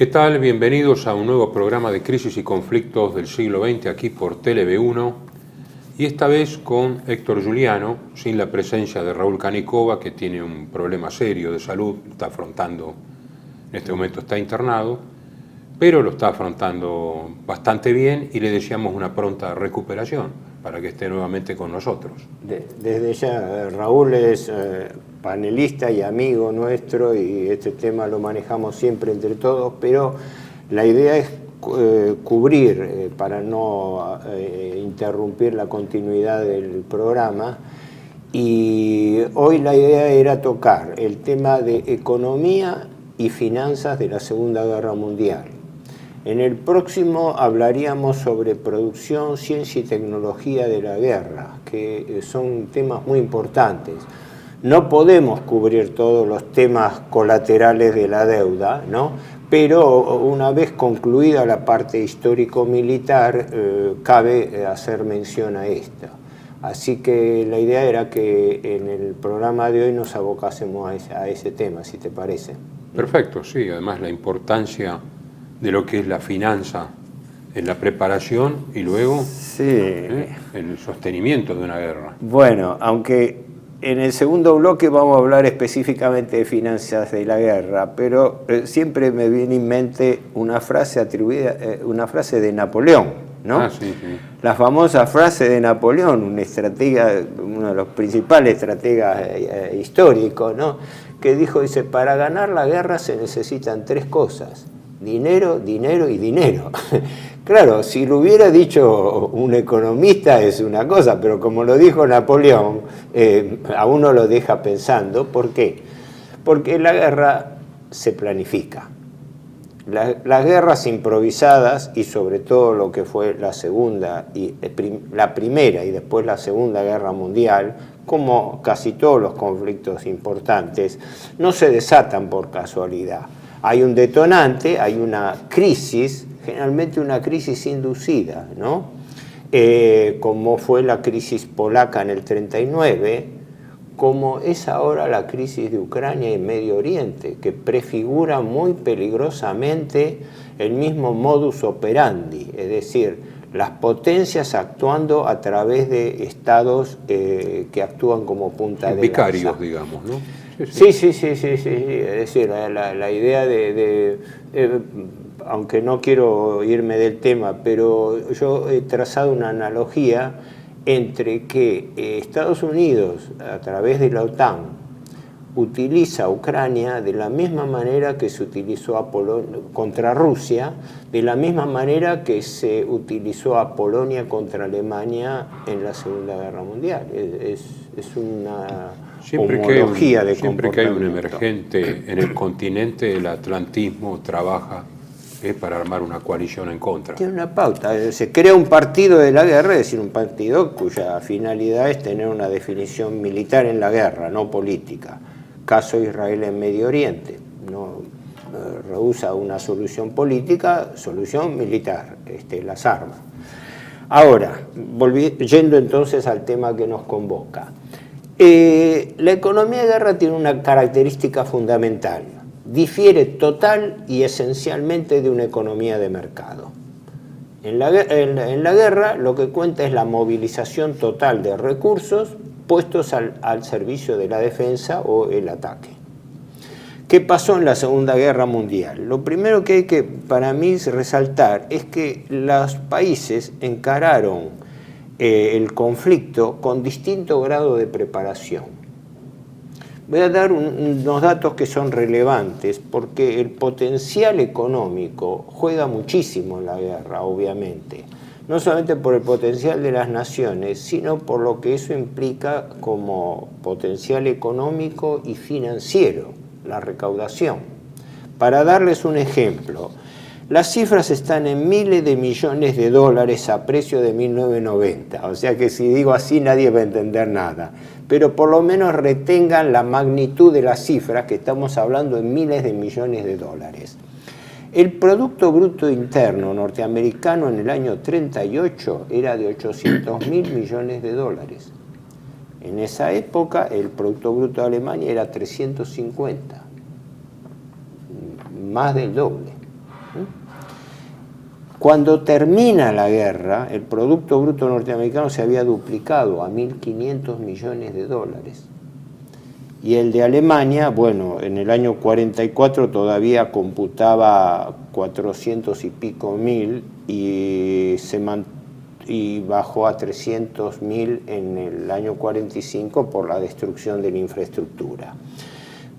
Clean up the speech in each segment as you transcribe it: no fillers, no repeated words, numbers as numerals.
¿Qué tal? Bienvenidos a un nuevo programa de Crisis y Conflictos del siglo XX aquí por TLV1 y esta vez con Héctor Giuliano, sin la presencia de Raúl Canicova, que tiene un problema serio de salud, está afrontando, en este momento está internado, pero lo está afrontando bastante bien y le deseamos una pronta recuperación para que esté nuevamente con nosotros. Desde ya, Raúl es panelista y amigo nuestro y este tema lo manejamos siempre entre todos, pero la idea es cubrir, para no interrumpir la continuidad del programa, y hoy la idea era tocar el tema de economía y finanzas de la Segunda Guerra Mundial. En el próximo hablaríamos sobre producción, ciencia y tecnología de la guerra, que son temas muy importantes. No podemos cubrir todos los temas colaterales de la deuda, ¿no? Pero una vez concluida la parte histórico-militar, cabe hacer mención a esto. Así que la idea era que en el programa de hoy nos abocásemos a ese tema, si te parece. Perfecto, sí, además la importancia de lo que es la finanza en la preparación y luego en el sostenimiento de una guerra. Bueno, aunque en el segundo bloque vamos a hablar específicamente de finanzas de la guerra, pero siempre me viene en mente una frase atribuida, una frase de Napoleón, ¿no? Sí. La famosa frase de Napoleón, un estratega, uno de los principales estrategas históricos, ¿no? Que dijo, dice, para ganar la guerra se necesitan tres cosas: dinero, dinero y dinero. Claro, si lo hubiera dicho un economista es una cosa, pero como lo dijo Napoleón, a uno lo deja pensando. ¿Por qué? Porque la guerra se planifica. Las guerras improvisadas, y sobre todo lo que fue la la primera y después la Segunda Guerra Mundial, como casi todos los conflictos importantes, no se desatan por casualidad. Hay un detonante, hay una crisis, generalmente una crisis inducida, ¿no? Como fue la crisis polaca en el 39, como es ahora la crisis de Ucrania y Medio Oriente, que prefigura muy peligrosamente el mismo modus operandi, es decir, las potencias actuando a través de estados que actúan como punta de lanza. Vicarios, digamos, ¿no? Sí. Es decir, la idea aunque no quiero irme del tema, pero yo he trazado una analogía entre que Estados Unidos, a través de la OTAN, utiliza a Ucrania de la misma manera que se utilizó a contra Rusia, de la misma manera que se utilizó a Polonia contra Alemania en la Segunda Guerra Mundial. Es una homología de comportamiento. Siempre que hay un emergente en el continente, el atlantismo trabaja para armar una coalición en contra. Tiene una pauta. Se crea un partido de la guerra, es decir, un partido cuya finalidad es tener una definición militar en la guerra, no política. Caso Israel en Medio Oriente. No rehúsa una solución política, solución militar, las armas. Ahora, yendo entonces al tema que nos convoca. La economía de guerra tiene una característica fundamental: difiere total y esencialmente de una economía de mercado. En la guerra lo que cuenta es la movilización total de recursos puestos al servicio de la defensa o el ataque. ¿Qué pasó en la Segunda Guerra Mundial? Lo primero que hay que, para mí, resaltar es que los países encararon el conflicto con distinto grado de preparación. Voy a dar unos datos que son relevantes porque el potencial económico juega muchísimo en la guerra, obviamente. No solamente por el potencial de las naciones, sino por lo que eso implica como potencial económico y financiero, la recaudación. Para darles un ejemplo, las cifras están en miles de millones de dólares a precio de 1990, o sea que si digo así nadie va a entender nada, pero por lo menos retengan la magnitud de las cifras, que estamos hablando de miles de millones de dólares. El Producto Bruto Interno norteamericano en el año 38 era de 800.000 millones de dólares. En esa época el Producto Bruto de Alemania era 350, más del doble. Cuando termina la guerra, el Producto Bruto norteamericano se había duplicado a 1.500 millones de dólares. Y el de Alemania, bueno, en el año 44 todavía computaba 400 y pico mil y bajó a 300.000 en el año 45 por la destrucción de la infraestructura.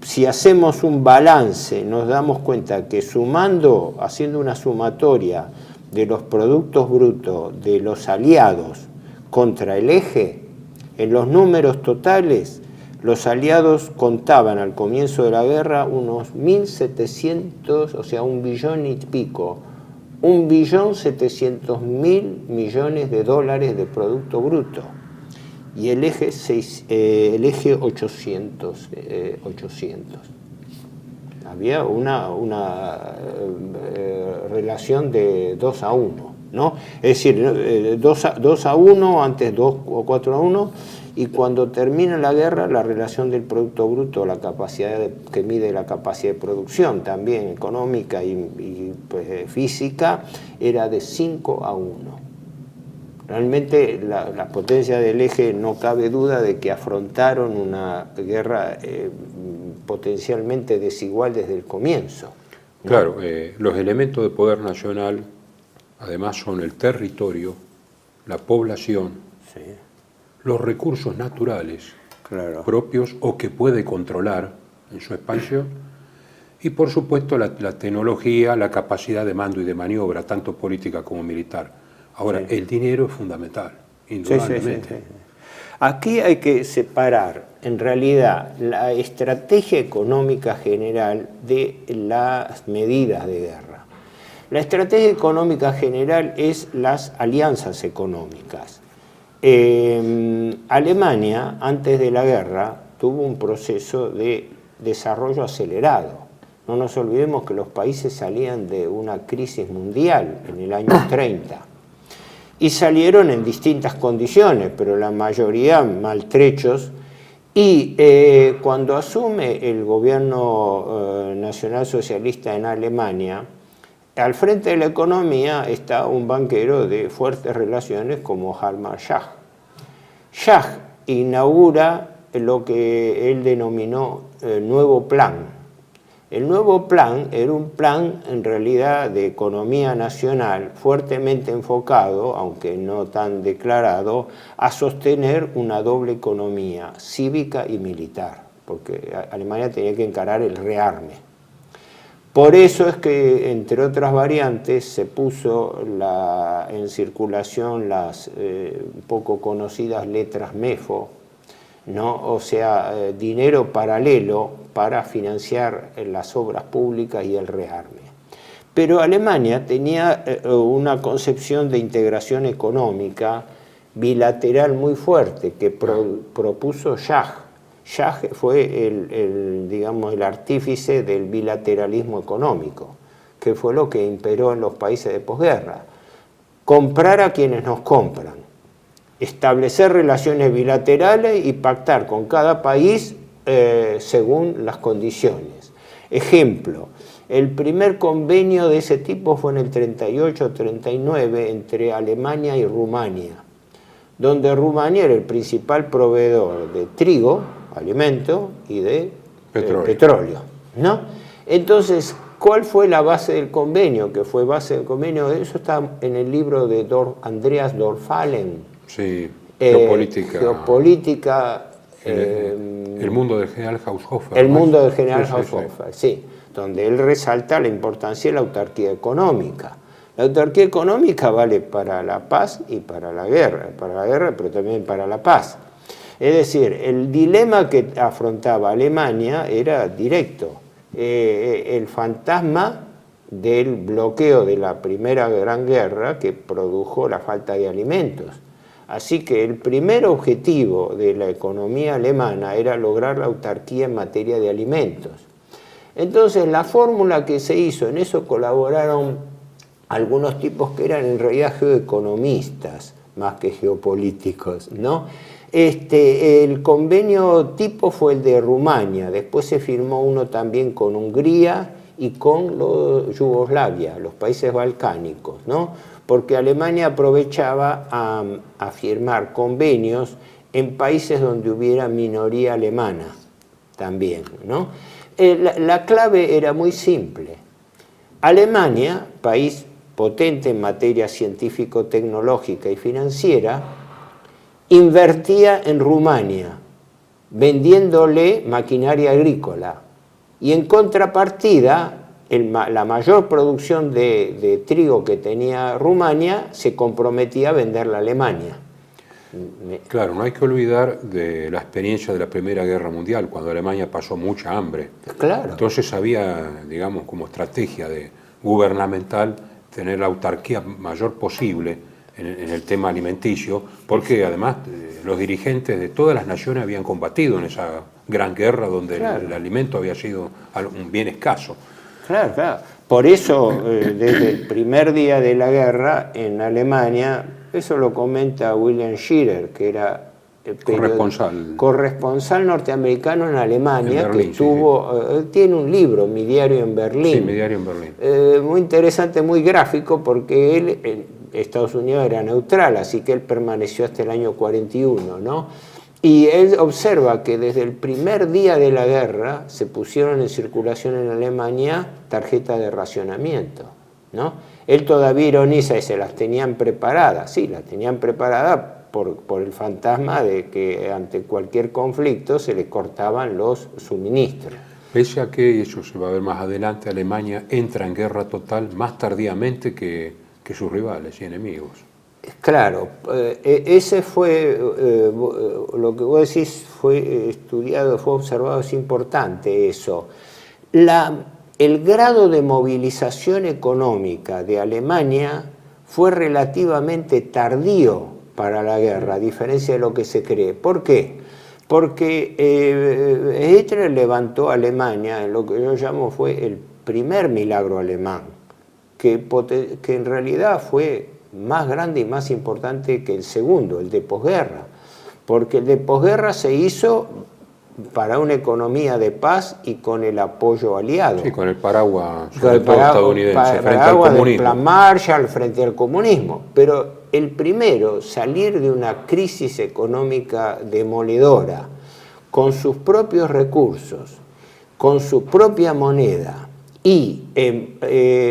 Si hacemos un balance, nos damos cuenta que sumando, haciendo una sumatoria de los productos brutos de los aliados contra el eje, en los números totales, los aliados contaban al comienzo de la guerra unos 1.700, o sea, 1 billón y pico, 1.700.000 millones de dólares de producto bruto. Y el eje 800. Había una relación de 2-1, ¿no? Es decir, 2-1, antes 2 o 4-1, y cuando termina la guerra, la relación del Producto Bruto, la capacidad que mide la capacidad de producción, también económica y pues, física, era de 5-1. Realmente las potencias del eje no cabe duda de que afrontaron una guerra potencialmente desigual desde el comienzo, ¿no? Claro, los elementos de poder nacional además son el territorio, la población, sí, los recursos naturales, claro, propios o que puede controlar en su expansión, y por supuesto la tecnología, la capacidad de mando y de maniobra, tanto política como militar. Ahora, sí, el dinero es fundamental, indudablemente. Sí. Aquí hay que separar, en realidad, la estrategia económica general de las medidas de guerra. La estrategia económica general es las alianzas económicas. Alemania, antes de la guerra, tuvo un proceso de desarrollo acelerado. No nos olvidemos que los países salían de una crisis mundial en el año 30. Y salieron en distintas condiciones, pero la mayoría maltrechos. Y cuando asume el gobierno nacionalsocialista en Alemania, al frente de la economía está un banquero de fuertes relaciones como Hjalmar Schacht. Schacht inaugura lo que él denominó nuevo plan. El nuevo plan era un plan en realidad de economía nacional fuertemente enfocado, aunque no tan declarado, a sostener una doble economía cívica y militar, porque Alemania tenía que encarar el rearme. Por eso es que, entre otras variantes, se puso en circulación las poco conocidas letras MEFO, ¿no? O sea, dinero paralelo para financiar las obras públicas y el rearme. Pero Alemania tenía una concepción de integración económica bilateral muy fuerte que propuso Schacht. Schacht fue digamos, el artífice del bilateralismo económico, que fue lo que imperó en los países de posguerra. Comprar a quienes nos compran, establecer relaciones bilaterales y pactar con cada país según las condiciones. Ejemplo, el primer convenio de ese tipo fue en el 38-39 entre Alemania y Rumania, donde Rumania era el principal proveedor de trigo, alimento, y de petróleo, ¿no? Entonces, ¿cuál fue la base del convenio? Que fue base del convenio, eso está en el libro de Andreas Dorfalen. Sí, geopolítica. Geopolítica. El mundo del general Haushofer. El mundo del general Haushofer, sí, donde él resalta la importancia de la autarquía económica. La autarquía económica vale para la paz y para la guerra, pero también para la paz. Es decir, el dilema que afrontaba Alemania era directo. El fantasma del bloqueo de la Primera Gran Guerra que produjo la falta de alimentos. Así que el primer objetivo de la economía alemana era lograr la autarquía en materia de alimentos. Entonces, la fórmula que se hizo, en eso colaboraron algunos tipos que eran en realidad geoeconomistas, más que geopolíticos, ¿no? El convenio tipo fue el de Rumania, después se firmó uno también con Hungría y con Yugoslavia, los países balcánicos, ¿no? Porque Alemania aprovechaba a firmar convenios en países donde hubiera minoría alemana también, ¿no? La clave era muy simple. Alemania, país potente en materia científico-tecnológica y financiera, invertía en Rumania, vendiéndole maquinaria agrícola. Y en contrapartida, la mayor producción de trigo que tenía Rumania se comprometía a venderla a Alemania. Claro, no hay que olvidar de la experiencia de la Primera Guerra Mundial, cuando Alemania pasó mucha hambre. Claro. Entonces había, digamos, como estrategia gubernamental tener la autarquía mayor posible en el tema alimenticio, porque además los dirigentes de todas las naciones habían combatido en esa gran guerra donde el alimento había sido un bien escaso. Claro, claro. Por eso, desde el primer día de la guerra en Alemania, eso lo comenta William Shirer, que era corresponsal norteamericano en Alemania, en Berlín, que tuvo, tiene un libro, Mi diario en Berlín. Sí, Mi diario en Berlín. Muy interesante, muy gráfico, porque él, Estados Unidos era neutral, así que él permaneció hasta el año 41, ¿no? Y él observa que desde el primer día de la guerra se pusieron en circulación en Alemania tarjetas de racionamiento, ¿no? Él todavía ironiza y se las tenían preparadas, sí, las tenían preparadas por el fantasma de que ante cualquier conflicto se le cortaban los suministros. Pese a que, y eso se va a ver más adelante, Alemania entra en guerra total más tardíamente que sus rivales y enemigos. Claro, ese fue, lo que vos decís fue estudiado, fue observado, es importante eso. El grado de movilización económica de Alemania fue relativamente tardío para la guerra, a diferencia de lo que se cree. ¿Por qué? Porque Hitler levantó a Alemania en lo que yo llamo fue el primer milagro alemán, que en realidad fue más grande y más importante que el segundo, el de posguerra, porque el de posguerra se hizo para una economía de paz y con el apoyo aliado. Sí, con el paraguas estadounidense frente al comunismo. Del Plan Marshall frente al comunismo. Pero el primero, salir de una crisis económica demoledora, con sus propios recursos, con su propia moneda, y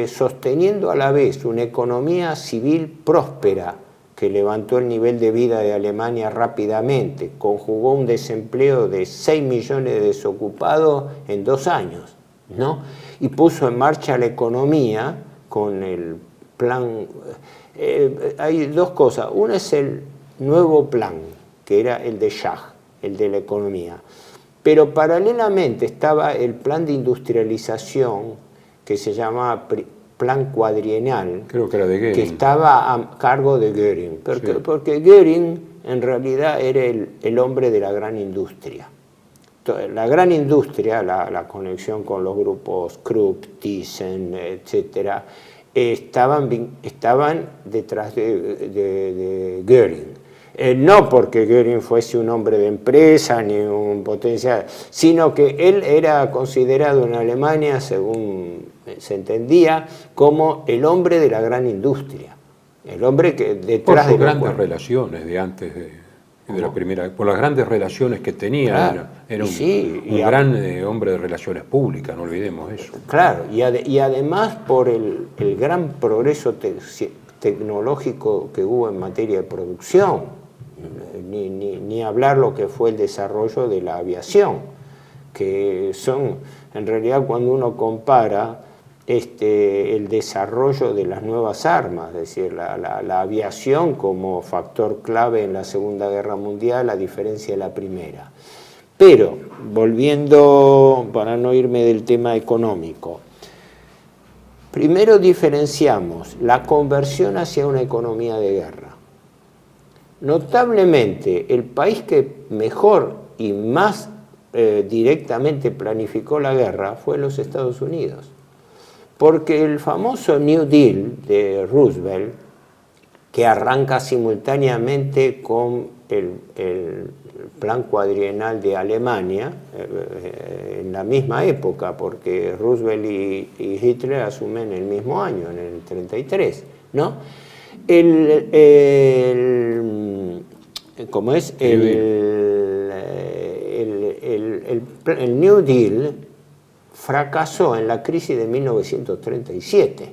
sosteniendo a la vez una economía civil próspera que levantó el nivel de vida de Alemania rápidamente, conjugó un desempleo de 6 millones de desocupados en 2 años, ¿no? Y puso en marcha la economía con el plan. Hay dos cosas. Una es el nuevo plan, que era el de Schach, el de la economía. Pero paralelamente estaba el plan de industrialización que se llamaba Plan Cuadrienal, creo que era de Göring, que estaba a cargo de Göring, porque Göring en realidad era el hombre de la gran industria. La gran industria, la conexión con los grupos Krupp, Thyssen, etc., estaban detrás de Göring. No porque Göring fuese un hombre de empresa ni un potencial, sino que él era considerado en Alemania, según se entendía, como el hombre de la gran industria. El hombre que detrás de las grandes relaciones de antes de la primera, por las grandes relaciones que tenía, claro, era un gran hombre de relaciones públicas, no olvidemos eso. Claro, y además por el gran progreso tecnológico que hubo en materia de producción. Ni hablar lo que fue el desarrollo de la aviación, que son, en realidad, cuando uno compara el desarrollo de las nuevas armas, es decir, la aviación como factor clave en la Segunda Guerra Mundial, a diferencia de la Primera. Pero, volviendo, para no irme del tema económico, primero diferenciamos la conversión hacia una economía de guerra. Notablemente, el país que mejor y más directamente planificó la guerra fue los Estados Unidos. Porque el famoso New Deal de Roosevelt, que arranca simultáneamente con plan cuadrienal de Alemania en la misma época, porque Roosevelt y Hitler asumen el mismo año, en el 33, ¿no? Como es el New Deal fracasó en la crisis de 1937,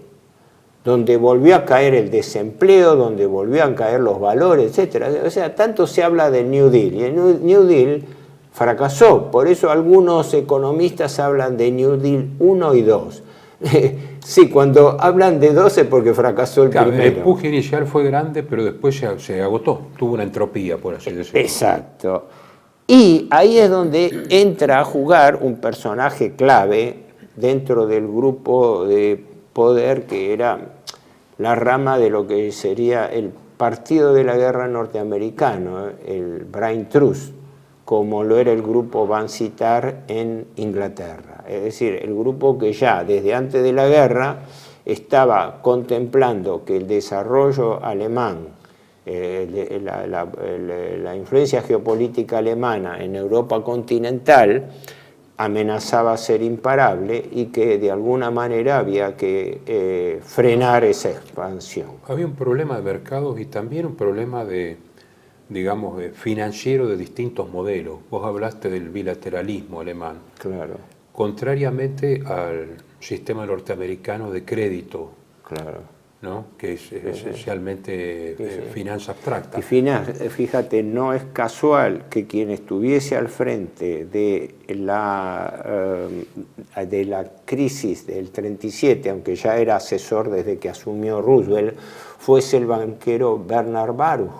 donde volvió a caer el desempleo, donde volvió a caer los valores, etc. O sea, tanto se habla del New Deal, y el New Deal fracasó. Por eso algunos economistas hablan de New Deal 1 y 2. Sí, cuando hablan de 2 es porque fracasó el primero. El empuje inicial fue grande, pero después se agotó, tuvo una entropía, por así decirlo. Exacto. Y ahí es donde entra a jugar un personaje clave dentro del grupo de poder que era la rama de lo que sería el Partido de la Guerra norteamericano, el Brain Trust, como lo era el grupo Vansittart en Inglaterra. Es decir, el grupo que ya desde antes de la guerra estaba contemplando que el desarrollo alemán, la influencia geopolítica alemana en Europa continental amenazaba ser imparable y que de alguna manera había que frenar esa expansión. Había un problema de mercados y también un problema digamos, financiero de distintos modelos. Vos hablaste del bilateralismo alemán. Claro. Contrariamente al sistema norteamericano de crédito. Claro. ¿No? Que es esencialmente finanza abstracta. Y fíjate, no es casual que quien estuviese al frente de la crisis del 37, aunque ya era asesor desde que asumió Roosevelt, fuese el banquero Bernard Baruch,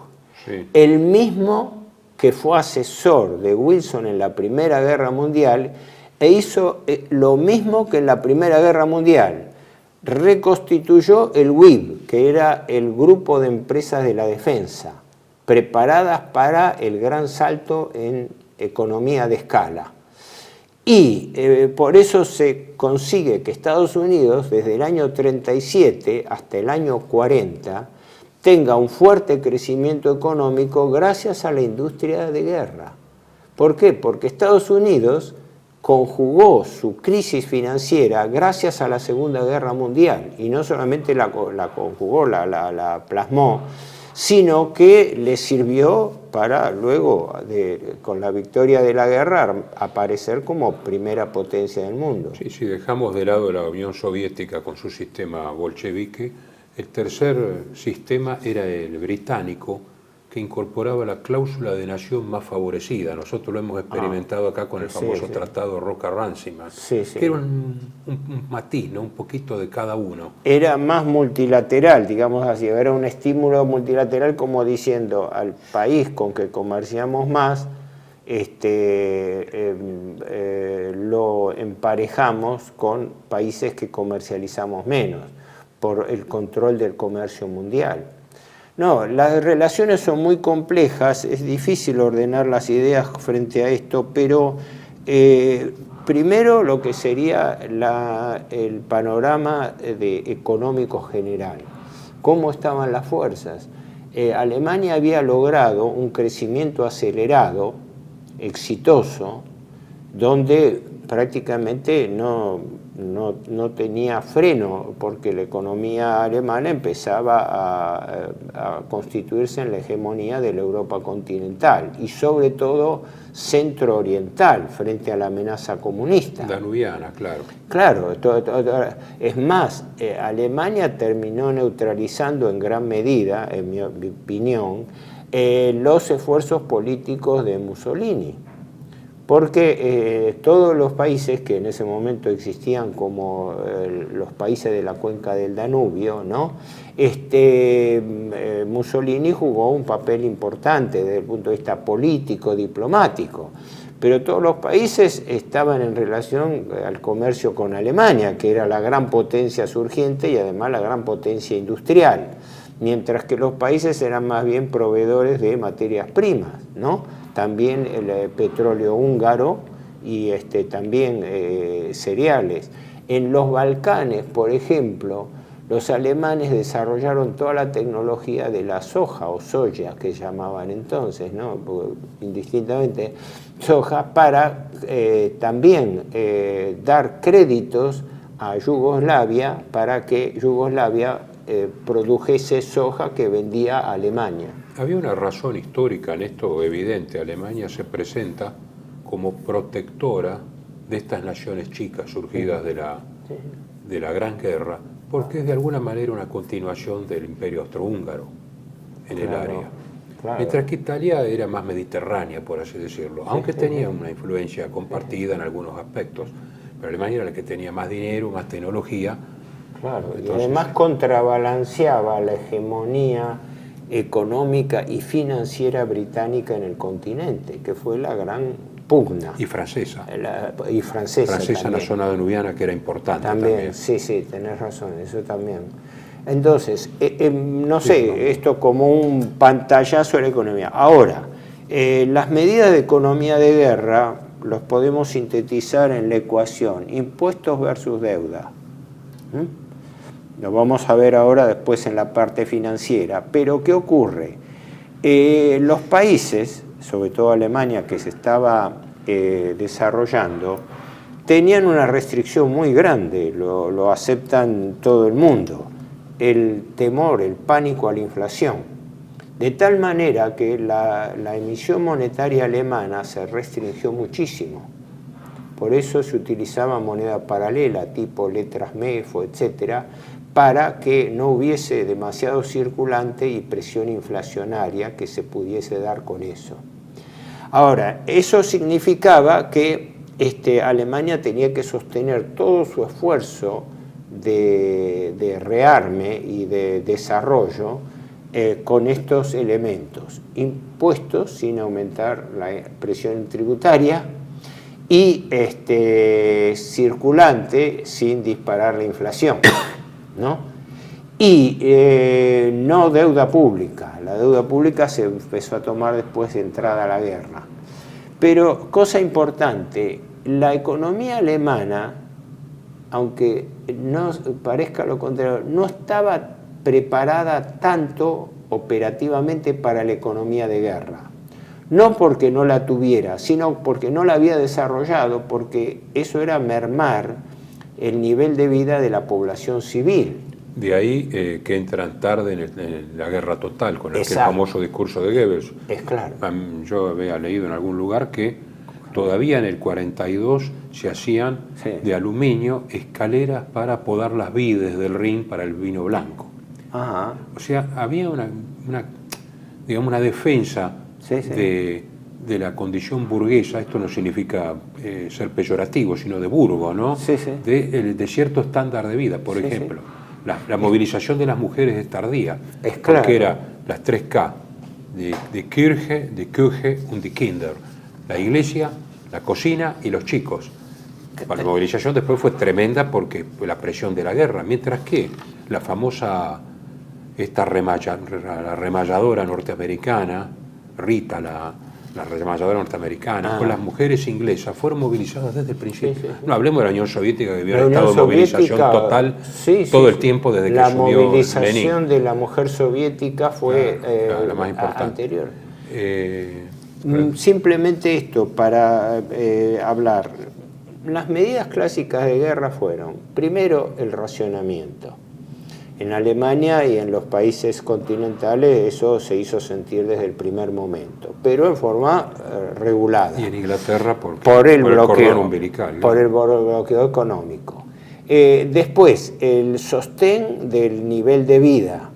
sí. El mismo que fue asesor de Wilson en la Primera Guerra Mundial e hizo lo mismo que en la Primera Guerra Mundial. Reconstituyó el WIB, que era el grupo de empresas de la defensa, preparadas para el gran salto en economía de escala. Y por eso se consigue que Estados Unidos, desde el año 37 hasta el año 40, tenga un fuerte crecimiento económico gracias a la industria de guerra. ¿Por qué? Porque Estados Unidos conjugó su crisis financiera gracias a la Segunda Guerra Mundial, y no solamente la conjugó, la plasmó, sino que le sirvió para luego, con la victoria de la guerra, aparecer como primera potencia del mundo. Sí, si dejamos de lado la Unión Soviética con su sistema bolchevique, el tercer sistema era el británico, que incorporaba la cláusula de nación más favorecida. Nosotros lo hemos experimentado acá con el famoso Tratado Roca-Runciman, que era un matiz, ¿no? Un poquito de cada uno. Era más multilateral, digamos así, era un estímulo multilateral, como diciendo al país con que comerciamos más, lo emparejamos con países que comercializamos menos, por el control del comercio mundial. No, las relaciones son muy complejas, es difícil ordenar las ideas frente a esto, pero primero lo que sería el panorama económico general. ¿Cómo estaban las fuerzas? Alemania había logrado un crecimiento acelerado, exitoso, donde prácticamente no tenía freno, porque la economía alemana empezaba a constituirse en la hegemonía de la Europa continental y sobre todo centro-oriental frente a la amenaza comunista. Danubiana, claro. Claro, es más, Alemania terminó neutralizando en gran medida, en mi opinión, los esfuerzos políticos de Mussolini. Porque todos los países que en ese momento existían como los países de la cuenca del Danubio, ¿no? Mussolini jugó un papel importante desde el punto de vista político, diplomático, pero todos los países estaban en relación al comercio con Alemania, que era la gran potencia surgiente y además la gran potencia industrial, mientras que los países eran más bien proveedores de materias primas, ¿no? También el petróleo húngaro y también cereales. En los Balcanes, por ejemplo, los alemanes desarrollaron toda la tecnología de la soja o soya, que llamaban entonces, ¿no? Porque, indistintamente soja, para también dar créditos a Yugoslavia para que Yugoslavia produjese soja que vendía a Alemania. Había una razón histórica en esto evidente. Alemania se presenta como protectora de estas naciones chicas surgidas de la Gran Guerra, porque es de alguna manera una continuación del Imperio Austrohúngaro en el área. Claro. Mientras que Italia era más mediterránea, por así decirlo, aunque tenía una influencia compartida en algunos aspectos. Pero Alemania era la que tenía más dinero, más tecnología. Claro, entonces, y además contrabalanceaba la hegemonía económica y financiera británica en el continente, que fue la gran pugna. Y francesa. Y francesa en la zona danubiana, que era importante también. Sí, tenés razón, eso también. Entonces, no sé, esto como un pantallazo de la economía. Ahora, las medidas de economía de guerra los podemos sintetizar en la ecuación impuestos versus deuda. Lo vamos a ver ahora después en la parte financiera. Pero, ¿qué ocurre? Los países, sobre todo Alemania, que se estaba desarrollando, tenían una restricción muy grande, lo aceptan todo el mundo, el temor, el pánico a la inflación. De tal manera que la emisión monetaria alemana se restringió muchísimo. Por eso se utilizaba moneda paralela, tipo letras MEFO, etcétera, para que no hubiese demasiado circulante y presión inflacionaria que se pudiese dar con eso. Ahora, eso significaba que Alemania tenía que sostener todo su esfuerzo de rearme y de desarrollo con estos elementos: impuestos sin aumentar la presión tributaria y circulante sin disparar la inflación, ¿no? Y no deuda pública. La deuda pública se empezó a tomar después de entrada a la guerra. Pero, cosa importante, la economía alemana, aunque no parezca lo contrario, no estaba preparada tanto operativamente para la economía de guerra. No porque no la tuviera, sino porque no la había desarrollado, porque eso era mermar el nivel de vida de la población civil. De ahí que entran tarde en la guerra total, con el famoso discurso de Goebbels. Es claro. Yo había leído en algún lugar que todavía en el 42 se hacían de aluminio escaleras para podar las vides del Rin para el vino blanco. Ajá. O sea, había una defensa de la condición burguesa. Esto no significa ser peyorativo, sino de burgo, ¿no? De cierto estándar de vida. Por ejemplo, la movilización de las mujeres es tardía, porque era las 3K, de Kirche, de Küche und die Kinder, la iglesia, la cocina y los chicos. La movilización después fue tremenda porque fue la presión de la guerra, mientras que la famosa la remalladora norteamericana, Rita, la remalladora norteamericana, con las mujeres inglesas, fueron movilizadas desde el principio. No hablemos de la Unión Soviética, que había estado en movilización total todo el tiempo desde que asumió Lenin. La movilización de la mujer soviética fue la más importante. Anterior. Simplemente esto para hablar. Las medidas clásicas de guerra fueron, primero, el racionamiento. En Alemania y en los países continentales eso se hizo sentir desde el primer momento, pero en forma regulada. Y en Inglaterra por el cordón umbilical, ¿no? Por el bloqueo económico. Después, el sostén del nivel de vida,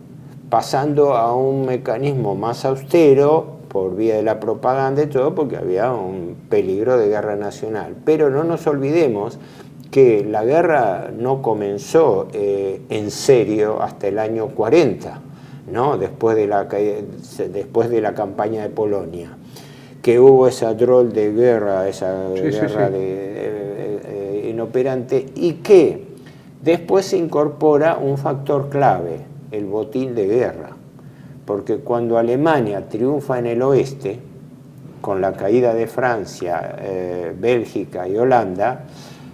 pasando a un mecanismo más austero por vía de la propaganda y todo, porque había un peligro de guerra nacional. Pero no nos olvidemos que la guerra no comenzó en serio hasta el año 40, ¿no? Después de la campaña de Polonia, que hubo esa drôle de guerra, esa guerra inoperante, y que después se incorpora un factor clave, el botín de guerra, porque cuando Alemania triunfa en el oeste, con la caída de Francia, Bélgica y Holanda,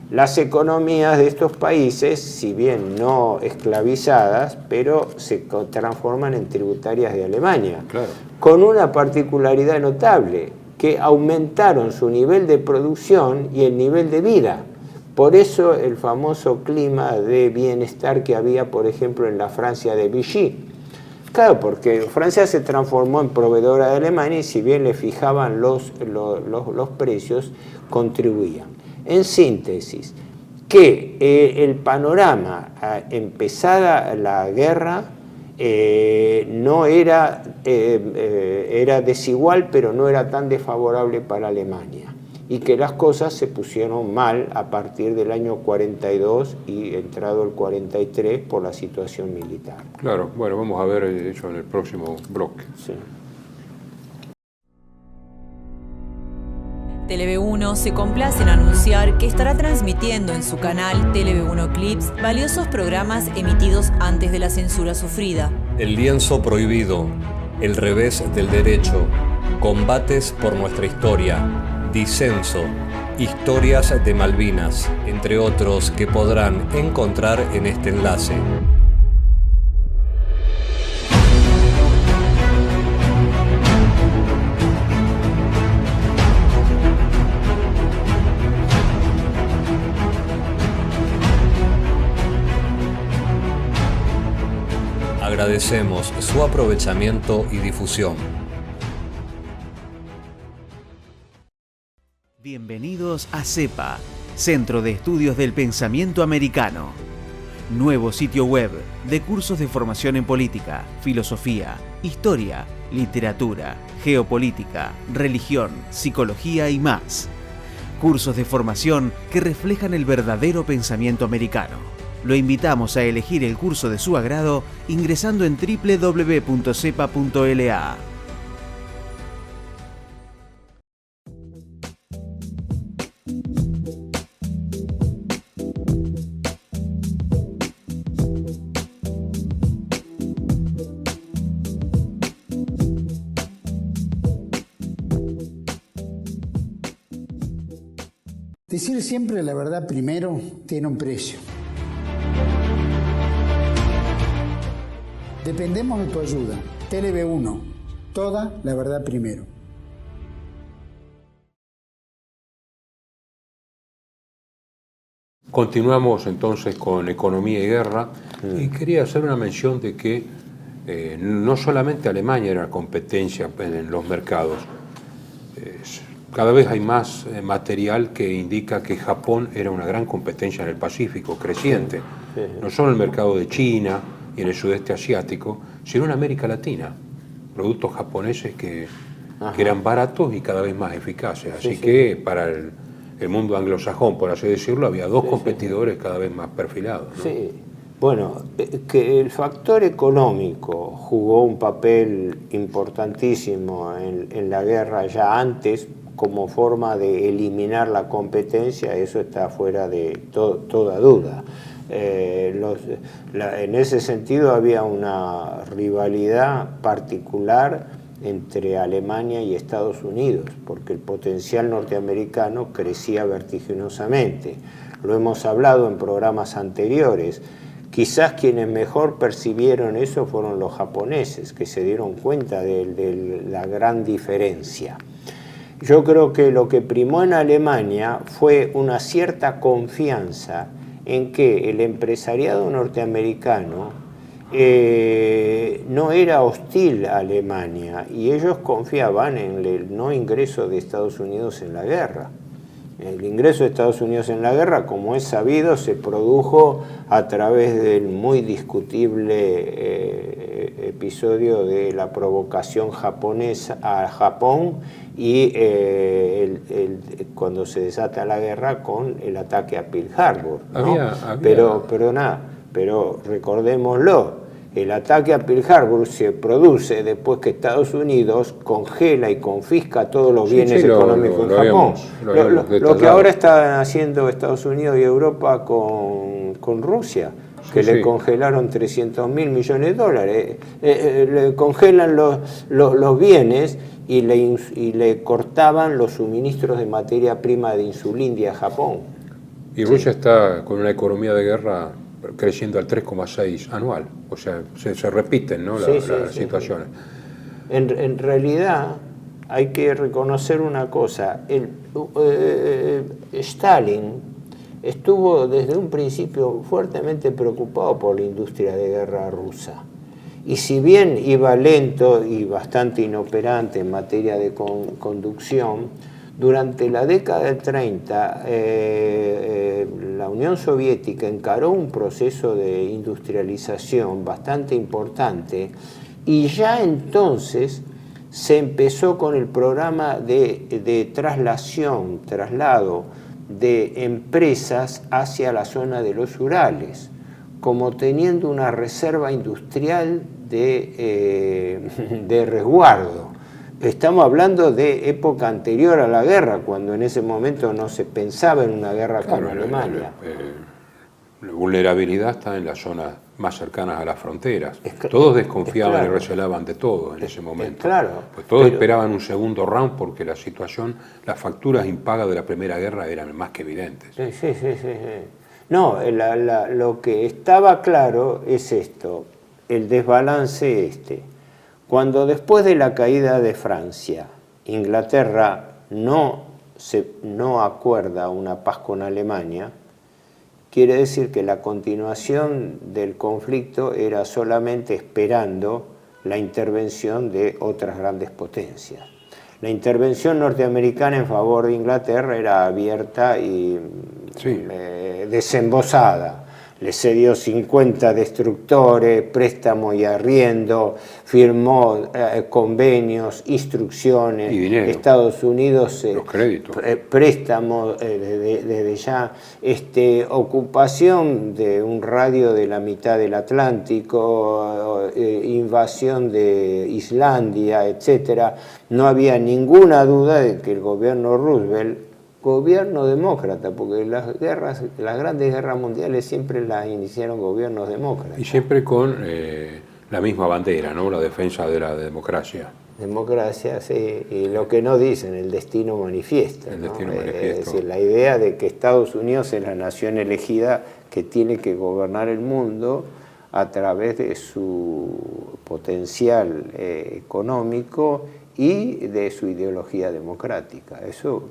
las economías de estos países, si bien no esclavizadas, pero se transforman en tributarias de Alemania, claro, con una particularidad notable, que aumentaron su nivel de producción y el nivel de vida. Por eso el famoso clima de bienestar que había, por ejemplo, en la Francia de Vichy. Claro, porque Francia se transformó en proveedora de Alemania y si bien le fijaban los precios, contribuían. En síntesis, que el panorama empezada la guerra no era, era desigual, pero no era tan desfavorable para Alemania, y que las cosas se pusieron mal a partir del año 42 y entrado el 43 por la situación militar. claro. Bueno, vamos a ver eso en el próximo bloque. Sí. TLV1 se complace en anunciar que estará transmitiendo en su canal TLV1 Clips valiosos programas emitidos antes de la censura sufrida. El lienzo prohibido, el revés del derecho, combates por nuestra historia, disenso, historias de Malvinas, entre otros que podrán encontrar en este enlace. Agradecemos su aprovechamiento y difusión. Bienvenidos a CEPA, Centro de Estudios del Pensamiento Americano. Nuevo sitio web de cursos de formación en política, filosofía, historia, literatura, geopolítica, religión, psicología y más. Cursos de formación que reflejan el verdadero pensamiento americano. Lo invitamos a elegir el curso de su agrado ingresando en www.cepa.la. Decir siempre la verdad primero tiene un precio. Dependemos de tu ayuda. TLV1, toda la verdad primero. Continuamos entonces con economía y guerra y quería hacer una mención de que no solamente Alemania era competencia en los mercados. Cada vez hay más material que indica que Japón era una gran competencia en el Pacífico, creciente, no solo en el mercado de China y en el sudeste asiático, sino en América Latina. Productos japoneses que eran baratos y cada vez más eficaces. Así que para el mundo anglosajón, por así decirlo, había dos competidores cada vez más perfilados, ¿no? Sí. Bueno, que el factor económico jugó un papel importantísimo en la guerra ya antes, como forma de eliminar la competencia, eso está fuera de toda duda. En ese sentido había una rivalidad particular entre Alemania y Estados Unidos, porque el potencial norteamericano crecía vertiginosamente. Lo hemos hablado en programas anteriores. Quizás quienes mejor percibieron eso fueron los japoneses, que se dieron cuenta de la gran diferencia. Yo creo que lo que primó en Alemania fue una cierta confianza en que el empresariado norteamericano no era hostil a Alemania y ellos confiaban en el no ingreso de Estados Unidos en la guerra. El ingreso de Estados Unidos en la guerra, como es sabido, se produjo a través del muy discutible episodio de la provocación japonesa a Japón y cuando se desata la guerra con el ataque a Pearl Harbor, ¿no? Pero recordémoslo, el ataque a Pearl Harbor se produce después que Estados Unidos congela y confisca todos los bienes económicos en Japón. Lo que ahora están haciendo Estados Unidos y Europa con Rusia, que le congelaron 300.000 millones de dólares. Le congelan los bienes y le cortaban los suministros de materia prima de Insulindia a Japón. Y Rusia está con una economía de guerra creciendo al 3,6 anual. O sea, se repiten, ¿no? las situaciones. En realidad hay que reconocer una cosa. Stalin estuvo desde un principio fuertemente preocupado por la industria de guerra rusa. Y si bien iba lento y bastante inoperante en materia de conducción, durante la década del 30 la Unión Soviética encaró un proceso de industrialización bastante importante y ya entonces se empezó con el programa de traslado de empresas hacia la zona de los Urales, como teniendo una reserva industrial de resguardo. Estamos hablando de época anterior a la guerra, cuando en ese momento no se pensaba en una guerra con Alemania. La vulnerabilidad está en las zonas más cercanas a las fronteras. Todos desconfiaban y recelaban de todo en ese momento. Pues todos esperaban un segundo round porque la situación, las facturas impagas de la Primera Guerra eran más que evidentes. Sí. No, lo que estaba claro es esto, el desbalance Cuando después de la caída de Francia, Inglaterra no acuerda una paz con Alemania, quiere decir que la continuación del conflicto era solamente esperando la intervención de otras grandes potencias. La intervención norteamericana en favor de Inglaterra era abierta y desembosada. Le cedió 50 destructores, préstamo y arriendo, firmó convenios, instrucciones. Y dinero. Estados Unidos, los créditos. Préstamos desde ya, ocupación de un radio de la mitad del Atlántico, invasión de Islandia, etc. No había ninguna duda de que el gobierno Roosevelt, gobierno demócrata, porque las grandes guerras mundiales siempre las iniciaron gobiernos demócratas. Y siempre con la misma bandera, ¿no? La defensa de la democracia. Democracia, sí, y lo que no dicen, el destino manifiesto. El ¿no? destino manifiesto. Es decir, la idea de que Estados Unidos es la nación elegida que tiene que gobernar el mundo a través de su potencial económico y de su ideología democrática. Eso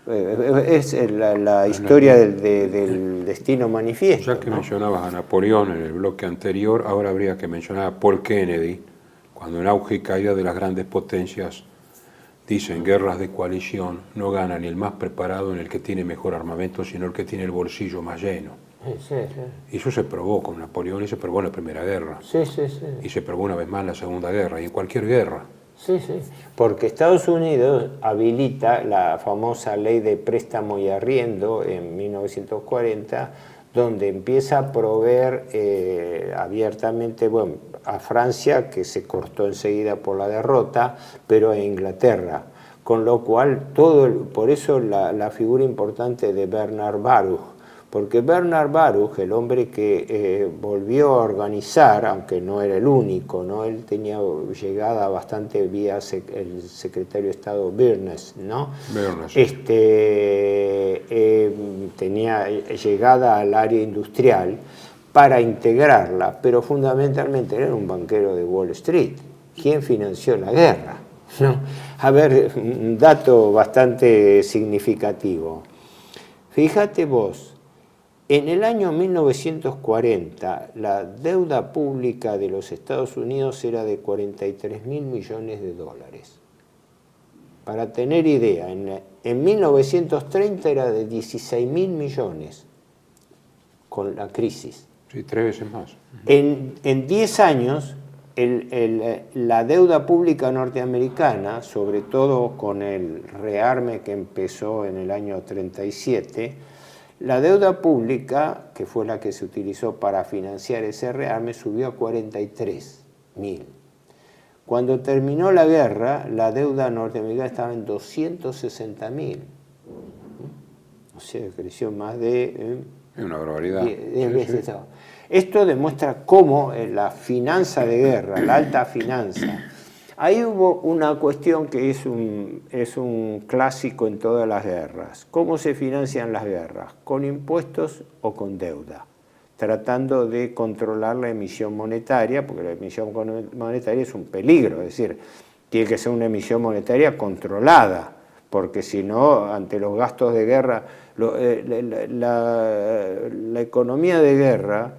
es la historia del destino manifiesto. Ya que mencionabas a Napoleón en el bloque anterior, ahora habría que mencionar a Paul Kennedy, cuando en auge y caída de las grandes potencias dicen guerras de coalición, no gana ni el más preparado ni el que tiene mejor armamento, sino el que tiene el bolsillo más lleno. Y eso se probó con Napoleón y se probó en la Primera Guerra. Y se probó una vez más en la Segunda Guerra y en cualquier guerra. Porque Estados Unidos habilita la famosa ley de préstamo y arriendo en 1940, donde empieza a proveer abiertamente, a Francia, que se cortó enseguida por la derrota, pero a Inglaterra. Con lo cual, por eso la figura importante de Bernard Baruch, porque Bernard Baruch, el hombre que volvió a organizar, aunque no era el único, ¿no? Él tenía llegada bastante vía el secretario de Estado Birnes, ¿no? Tenía llegada al área industrial para integrarla, pero fundamentalmente era un banquero de Wall Street. ¿Quién financió la guerra? ¿No? A ver, un dato bastante significativo. Fíjate vos, en el año 1940, la deuda pública de los Estados Unidos era de 43.000 millones de dólares. Para tener idea, en 1930 era de 16.000 millones con la crisis. Sí, 3 veces más. En 10 años, la deuda pública norteamericana, sobre todo con el rearme que empezó en el año 37, la deuda pública, que fue la que se utilizó para financiar ese rearme, subió a 43.000. Cuando terminó la guerra, la deuda norteamericana estaba en 260.000. O sea, creció más de... Es una barbaridad. 10 veces. Esto demuestra cómo la finanza de guerra, la alta finanza, Ahí hubo una cuestión que es un clásico en todas las guerras. ¿Cómo se financian las guerras? ¿Con impuestos o con deuda? Tratando de controlar la emisión monetaria, porque la emisión monetaria es un peligro, es decir, tiene que ser una emisión monetaria controlada, porque si no, ante los gastos de guerra, la economía de guerra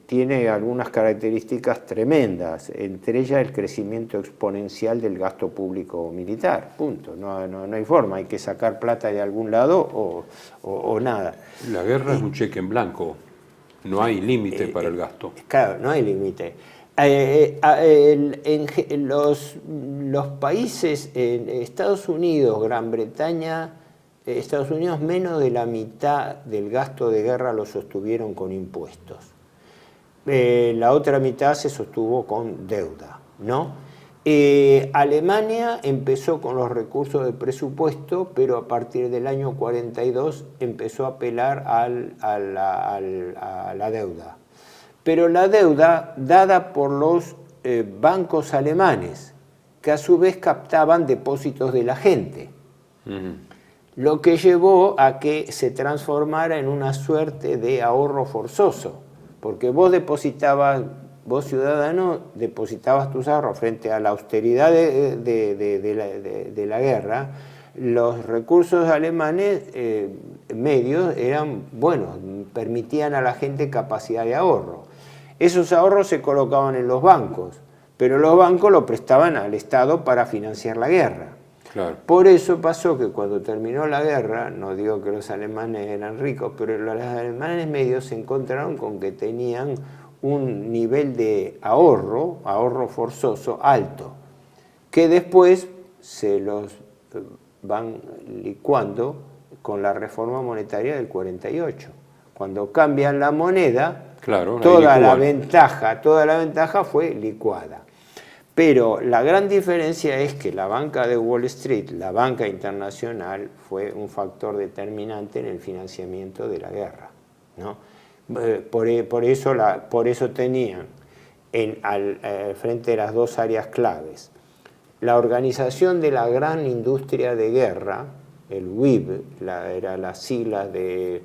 tiene algunas características tremendas, entre ellas el crecimiento exponencial del gasto público militar, punto. No hay forma, hay que sacar plata de algún lado o nada. La guerra es un cheque en blanco, no hay límite para el gasto. Claro, no hay límite. Los países, en Estados Unidos, Gran Bretaña, Estados Unidos menos de la mitad del gasto de guerra lo sostuvieron con impuestos. La otra mitad se sostuvo con deuda, ¿no? Alemania empezó con los recursos de presupuesto, pero a partir del año 42 empezó a apelar a la deuda. Pero la deuda dada por los bancos alemanes, que a su vez captaban depósitos de la gente. Lo que llevó a que se transformara en una suerte de ahorro forzoso, porque vos ciudadano, depositabas tus ahorros frente a la austeridad de la guerra. Los recursos alemanes medios eran buenos, permitían a la gente capacidad de ahorro. Esos ahorros se colocaban en los bancos, pero los bancos lo prestaban al Estado para financiar la guerra. Claro. Por eso pasó que cuando terminó la guerra, no digo que los alemanes eran ricos, pero los alemanes medios se encontraron con que tenían un nivel de ahorro forzoso alto, que después se los van licuando con la reforma monetaria del 48. Cuando cambian la moneda, claro, toda la ventaja fue licuada. Pero la gran diferencia es que la banca de Wall Street, la banca internacional, fue un factor determinante en el financiamiento de la guerra, ¿no? Por eso tenían frente a las dos áreas claves la organización de la gran industria de guerra, el WIB, era las siglas de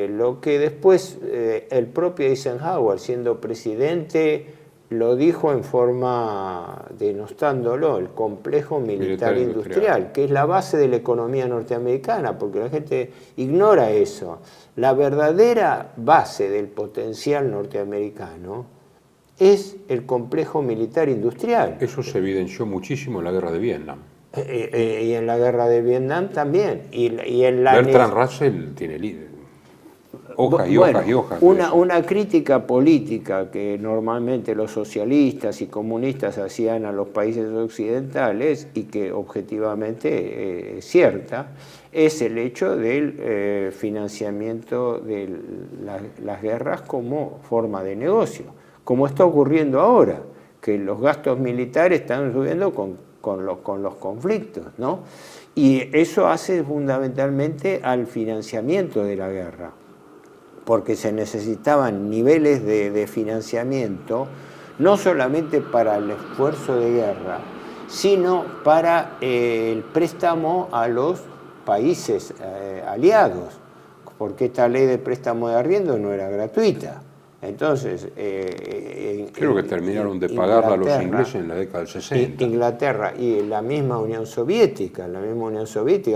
lo que después el propio Eisenhower, siendo presidente, lo dijo en forma denostándolo, el complejo militar industrial, que es la base de la economía norteamericana, porque la gente ignora eso. La verdadera base del potencial norteamericano es el complejo militar industrial. Eso se evidenció muchísimo en la guerra de Vietnam. Y en la guerra de Vietnam también. Y en la Bertrand Russell tiene hojas y hojas y hojas. Una crítica política que normalmente los socialistas y comunistas hacían a los países occidentales y que objetivamente es cierta, es el hecho del financiamiento de las guerras como forma de negocio, como está ocurriendo ahora, que los gastos militares están subiendo con los conflictos, ¿no? Y eso hace fundamentalmente al financiamiento de la guerra, porque se necesitaban niveles de financiamiento no solamente para el esfuerzo de guerra, sino para el préstamo a los países aliados, porque esta ley de préstamo de arriendo no era gratuita. Entonces, creo que terminaron de pagarla los ingleses en la década del 60. Inglaterra y la misma Unión Soviética,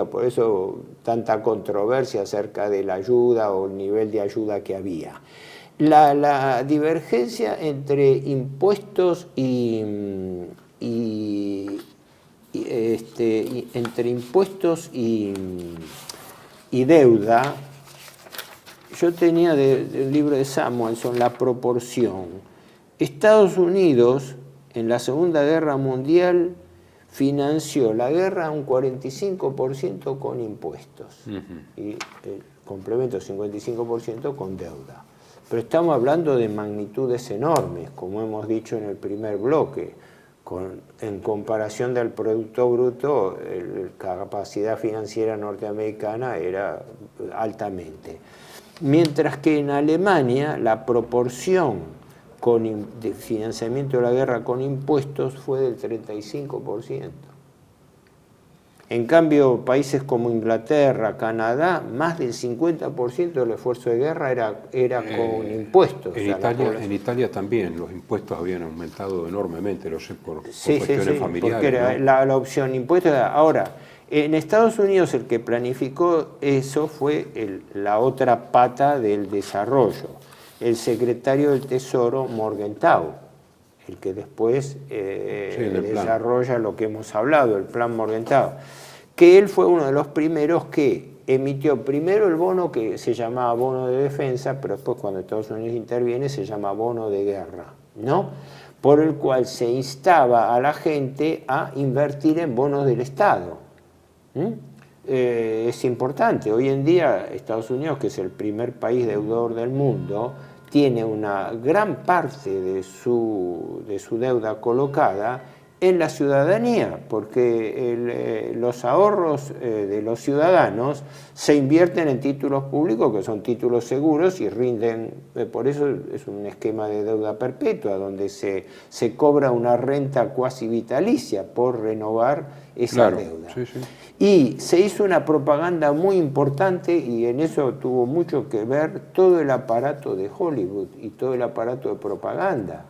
por eso tanta controversia acerca de la ayuda o el nivel de ayuda que había. La divergencia entre impuestos y deuda. Yo tenía del libro de Samuelson la proporción. Estados Unidos, en la Segunda Guerra Mundial, financió la guerra un 45% con impuestos y el complemento 55% con deuda. Pero estamos hablando de magnitudes enormes, como hemos dicho en el primer bloque. En comparación del Producto Bruto, la capacidad financiera norteamericana era altamente. Mientras que en Alemania la proporción de financiamiento de la guerra con impuestos fue del 35%. En cambio, países como Inglaterra, Canadá, más del 50% del esfuerzo de guerra era con impuestos. En Italia también los impuestos habían aumentado enormemente, lo sé por cuestiones familiares. Porque era, ¿no? la opción impuestos. Ahora, en Estados Unidos el que planificó eso fue la otra pata del desarrollo, el secretario del Tesoro Morgenthau, el que después desarrolla lo que hemos hablado, el plan Morgenthau, que él fue uno de los primeros que emitió primero el bono que se llamaba bono de defensa, pero después cuando Estados Unidos interviene se llama bono de guerra, ¿no? Por el cual se instaba a la gente a invertir en bonos del Estado. Es importante, hoy en día Estados Unidos, que es el primer país deudor del mundo, tiene una gran parte de su deuda colocada en la ciudadanía, porque los ahorros de los ciudadanos se invierten en títulos públicos, que son títulos seguros y rinden, por eso es un esquema de deuda perpetua, donde se cobra una renta cuasi vitalicia por renovar esa deuda. Sí, sí. Y se hizo una propaganda muy importante, y en eso tuvo mucho que ver todo el aparato de Hollywood y todo el aparato de propaganda,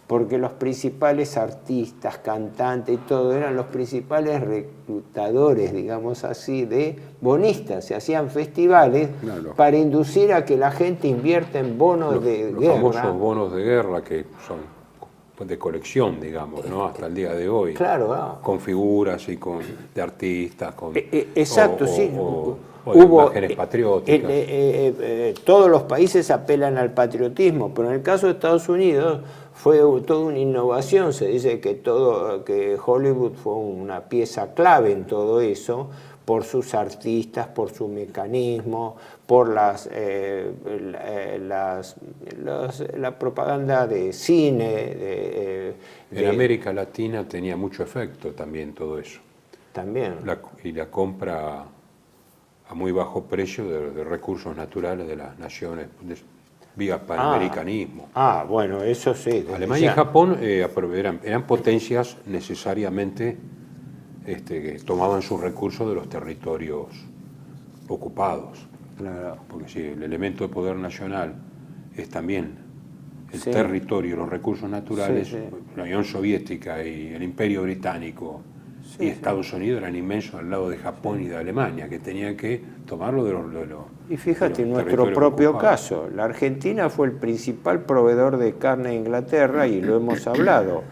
porque los principales artistas, cantantes y todo eran los principales reclutadores, digamos así, de bonistas. Se hacían festivales para inducir a que la gente invierta en bonos de guerra. Los famosos bonos de guerra que son de colección, digamos, ¿no? Hasta el día de hoy. Claro. Con figuras y de artistas, con exacto, sí. Hubo imágenes patrióticas. Todos los países apelan al patriotismo, pero en el caso de Estados Unidos fue toda una innovación. Se dice que Hollywood fue una pieza clave en todo eso, por sus artistas, por su mecanismo, por la propaganda de cine. En América Latina tenía mucho efecto también todo eso. También. Y la compra a muy bajo precio de recursos naturales de las naciones vía panamericanismo. Bueno, eso sí. Alemania y Japón eran potencias necesariamente que tomaban sus recursos de los territorios ocupados. Claro. Porque si el elemento de poder nacional es también el territorio, los recursos naturales, la Unión Soviética y el Imperio Británico y Estados Unidos eran inmensos al lado de Japón y de Alemania, que tenían que tomarlo de los Y fíjate, en nuestro propio caso, la Argentina fue el principal proveedor de carne de Inglaterra, y lo hemos hablado.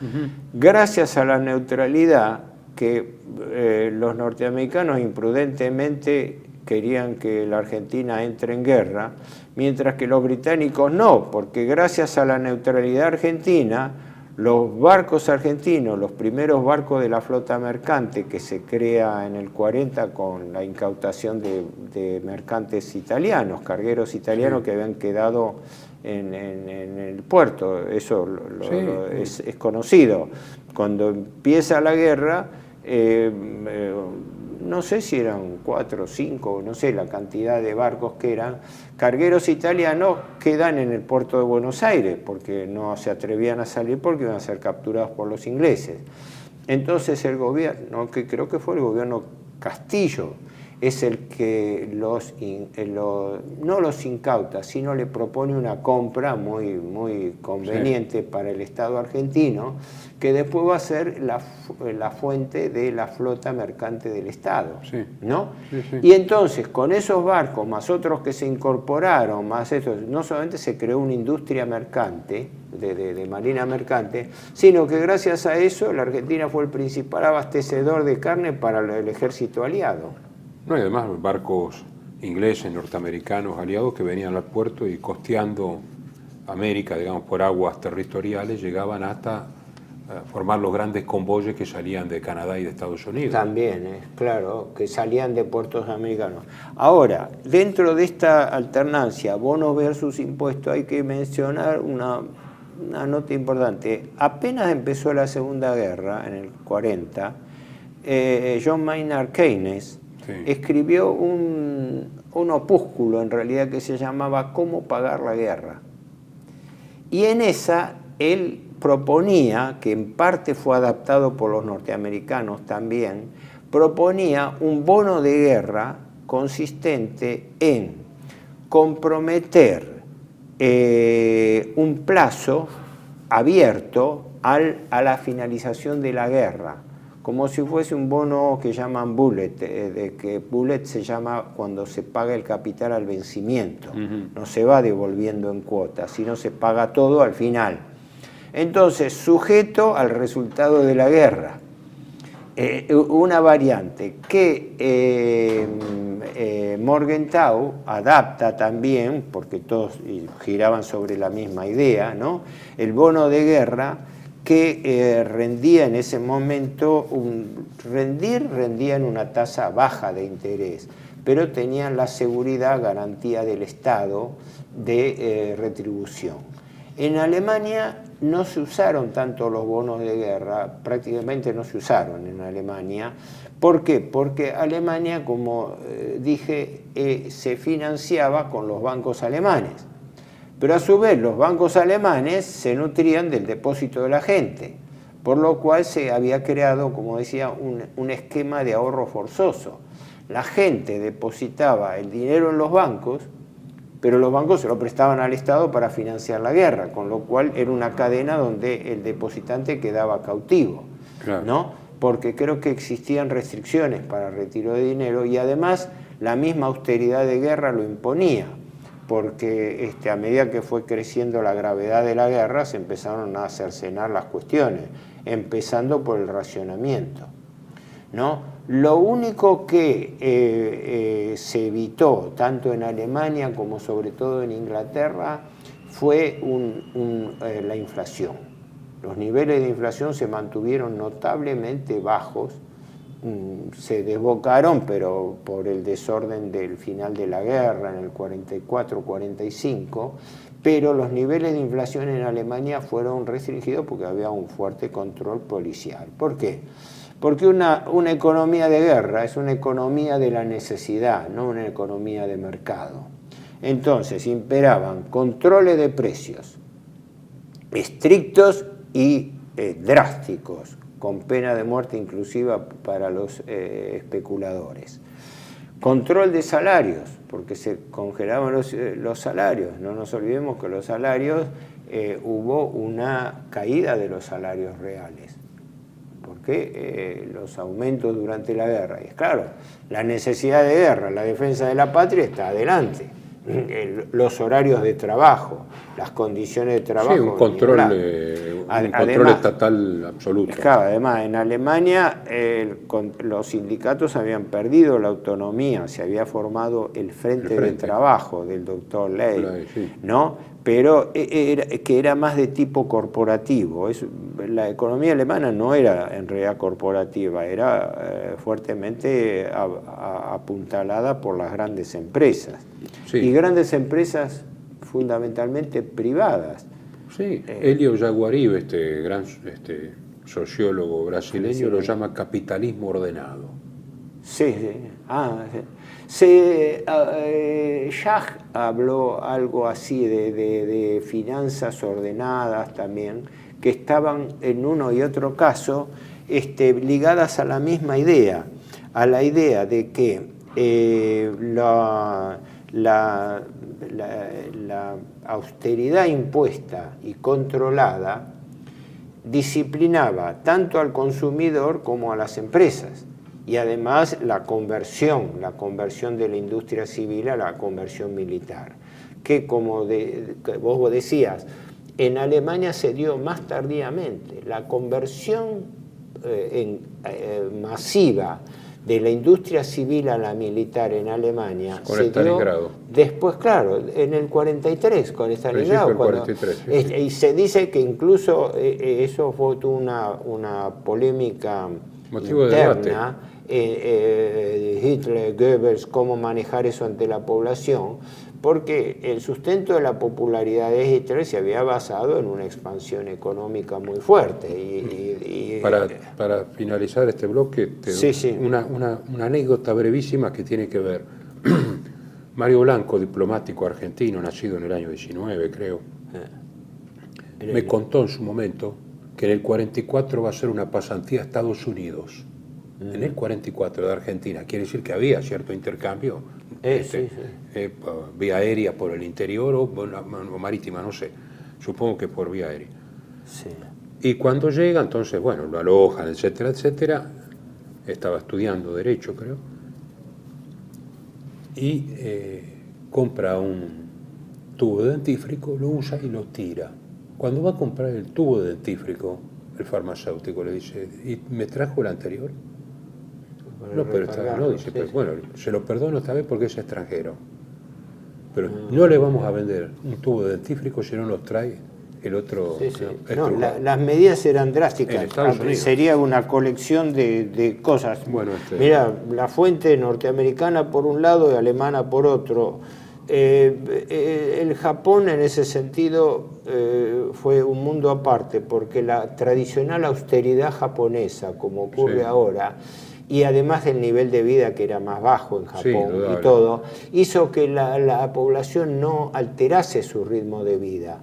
Gracias a la neutralidad, que los norteamericanos imprudentemente querían que la Argentina entre en guerra, mientras que los británicos no, porque gracias a la neutralidad argentina, los barcos argentinos, los primeros barcos de la flota mercante que se crea en el 40 con la incautación de mercantes italianos, cargueros italianos que habían quedado en el puerto, eso es conocido. Cuando empieza la guerra, no sé si eran 4 o 5, no sé la cantidad de barcos que eran, cargueros italianos quedan en el puerto de Buenos Aires, porque no se atrevían a salir porque iban a ser capturados por los ingleses. Entonces el gobierno, que creo que fue el gobierno Castillo, es el que no los incauta, sino le propone una compra muy conveniente para el Estado argentino, que después va a ser la fuente de la flota mercante del Estado, ¿no? Y entonces, con esos barcos, más otros que se incorporaron, más eso, no solamente se creó una industria mercante, de marina mercante, sino que gracias a eso la Argentina fue el principal abastecedor de carne para el ejército aliado. No, y además barcos ingleses, norteamericanos, aliados que venían al puerto y costeando América, digamos, por aguas territoriales, llegaban hasta formar los grandes convoyes que salían de Canadá y de Estados Unidos. También, claro, que salían de puertos americanos. Ahora, dentro de esta alternancia, bonos versus impuestos, hay que mencionar una nota importante. Apenas empezó la Segunda Guerra, en el 40, John Maynard Keynes escribió un opúsculo, en realidad, que se llamaba Cómo pagar la guerra. Y en esa él proponía, que en parte fue adaptado por los norteamericanos también, proponía un bono de guerra consistente en comprometer un plazo abierto a la finalización de la guerra, como si fuese un bono que llaman bullet, de que bullet se llama cuando se paga el capital al vencimiento, no se va devolviendo en cuotas, sino se paga todo al final. Entonces, sujeto al resultado de la guerra. Una variante que Morgenthau adapta también, porque todos giraban sobre la misma idea, ¿no? El bono de guerra que rendía en ese momento, rendía en una tasa baja de interés, pero tenían la seguridad, garantía del Estado de retribución. En Alemania no se usaron tanto los bonos de guerra, prácticamente no se usaron en Alemania. ¿Por qué? Porque Alemania, como dije, se financiaba con los bancos alemanes. Pero a su vez los bancos alemanes se nutrían del depósito de la gente, por lo cual se había creado, como decía, un esquema de ahorro forzoso. La gente depositaba el dinero en los bancos, pero los bancos se lo prestaban al Estado para financiar la guerra, con lo cual era una cadena donde el depositante quedaba cautivo, claro, ¿no? Porque creo que existían restricciones para retiro de dinero y además la misma austeridad de guerra lo imponía, porque a medida que fue creciendo la gravedad de la guerra se empezaron a cercenar las cuestiones, empezando por el racionamiento, ¿no? Lo único que se evitó, tanto en Alemania como sobre todo en Inglaterra, fue la inflación. Los niveles de inflación se mantuvieron notablemente bajos, se desbocaron, pero por el desorden del final de la guerra, en el 44-45, pero los niveles de inflación en Alemania fueron restringidos porque había un fuerte control policial. ¿Por qué? Porque una economía de guerra es una economía de la necesidad, no una economía de mercado. Entonces imperaban controles de precios estrictos y drásticos, con pena de muerte inclusiva para los especuladores. Control de salarios, porque se congelaban los salarios. No nos olvidemos que los salarios, hubo una caída de los salarios reales. Porque los aumentos durante la guerra, y es claro, la necesidad de guerra, la defensa de la patria está adelante. Los horarios de trabajo, las condiciones de trabajo. Sí, un control estatal absoluto. Claro, además, en Alemania los sindicatos habían perdido la autonomía, se había formado el Frente de Trabajo del doctor Ley, sí, ¿no? Pero que era más de tipo corporativo. La economía alemana no era en realidad corporativa, era fuertemente apuntalada por las grandes empresas. Sí. Y grandes empresas fundamentalmente privadas. Sí, Elio Jaguaribe, gran sociólogo brasileño, sí, lo llama capitalismo ordenado. Sí, sí. Sí. Schacht habló algo así de finanzas ordenadas también, que estaban en uno y otro caso ligadas a la misma idea, a la idea de que la austeridad impuesta y controlada disciplinaba tanto al consumidor como a las empresas. Y además la conversión de la industria civil a la conversión militar, que como vos decías, en Alemania se dio más tardíamente. La conversión masiva de la industria civil a la militar en Alemania se dio después, claro, en el 43, con Stalingrado. 43, sí. Y se dice que incluso eso fue una polémica motivo interna, Hitler, Goebbels, cómo manejar eso ante la población, porque el sustento de la popularidad de Hitler se había basado en una expansión económica muy fuerte. Para finalizar este bloque, una anécdota brevísima que tiene que ver. Mario Blanco, diplomático argentino, nacido en el año 19, creo, me contó en su momento que en el 44 va a ser una pasantía a Estados Unidos. En el 44 de Argentina. Quiere decir que había cierto intercambio vía aérea por el interior o marítima, no sé. Supongo que por vía aérea. Sí. Y cuando llega, entonces, bueno, lo alojan, etcétera, etcétera. Estaba estudiando Derecho, creo. Y compra un tubo de dentífrico, lo usa y lo tira. Cuando va a comprar el tubo de dentífrico, el farmacéutico le dice, ¿y me trajo el anterior? No, pero no, dice, pero bueno, se lo perdono esta vez porque es extranjero. Pero no le vamos a vender un tubo de dentífrico si no nos trae el otro. No, las medidas eran drásticas. Unidos. Sería una colección de cosas. Bueno, Mira, la fuente norteamericana por un lado y alemana por otro. El Japón en ese sentido fue un mundo aparte, porque la tradicional austeridad japonesa, como ocurre ahora, y además del nivel de vida que era más bajo en Japón y todo, hizo que la población no alterase su ritmo de vida.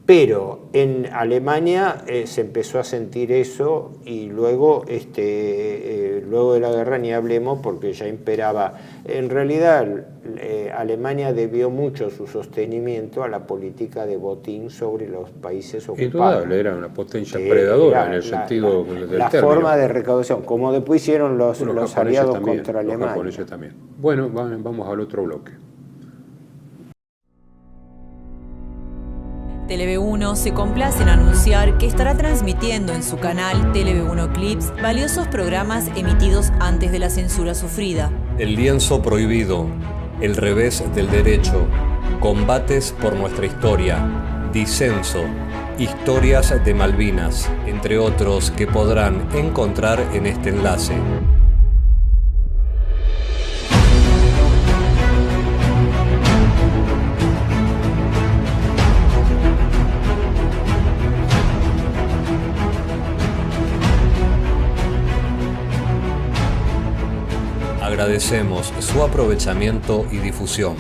Pero en Alemania se empezó a sentir eso y luego, luego de la guerra ni hablemos porque ya imperaba. En realidad Alemania debió mucho su sostenimiento a la política de botín sobre los países ocupados. Indudable, era una potencia predadora en el sentido del término. La forma de recaudación, como después hicieron los aliados también, contra Alemania. Los japoneses también. Bueno, vamos al otro bloque. TLV1 se complace en anunciar que estará transmitiendo en su canal TLV1 Clips valiosos programas emitidos antes de la censura sufrida. El lienzo prohibido, el revés del derecho, combates por nuestra historia, disenso, historias de Malvinas, entre otros que podrán encontrar en este enlace. Agradecemos su aprovechamiento y difusión.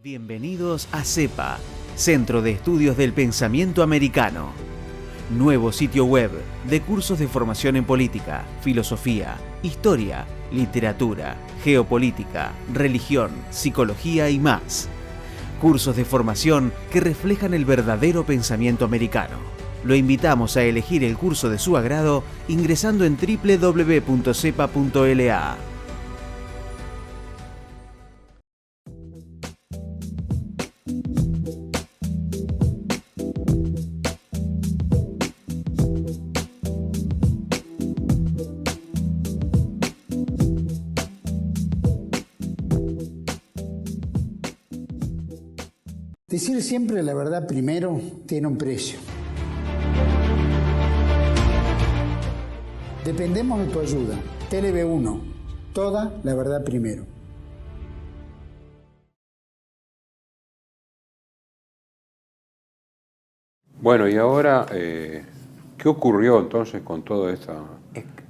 Bienvenidos a CEPA, Centro de Estudios del Pensamiento Americano. Nuevo sitio web de cursos de formación en política, filosofía, historia, literatura, geopolítica, religión, psicología y más. Cursos de formación que reflejan el verdadero pensamiento americano. Lo invitamos a elegir el curso de su agrado ingresando en www.cepa.la. Decir siempre la verdad primero tiene un precio. Dependemos de tu ayuda. TLV1. Toda la verdad primero. Bueno, y ahora, ¿qué ocurrió entonces con toda esta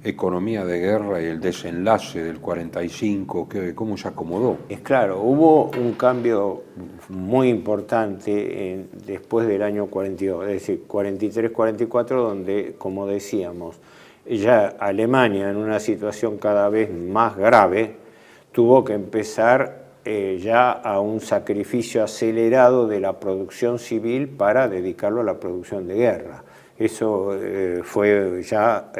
economía de guerra y el desenlace del 45? ¿Cómo se acomodó? Es claro, hubo un cambio muy importante después del año 42, es decir, 43-44, donde, como decíamos, ya Alemania, en una situación cada vez más grave, tuvo que empezar ya a un sacrificio acelerado de la producción civil para dedicarlo a la producción de guerra. Eso fue ya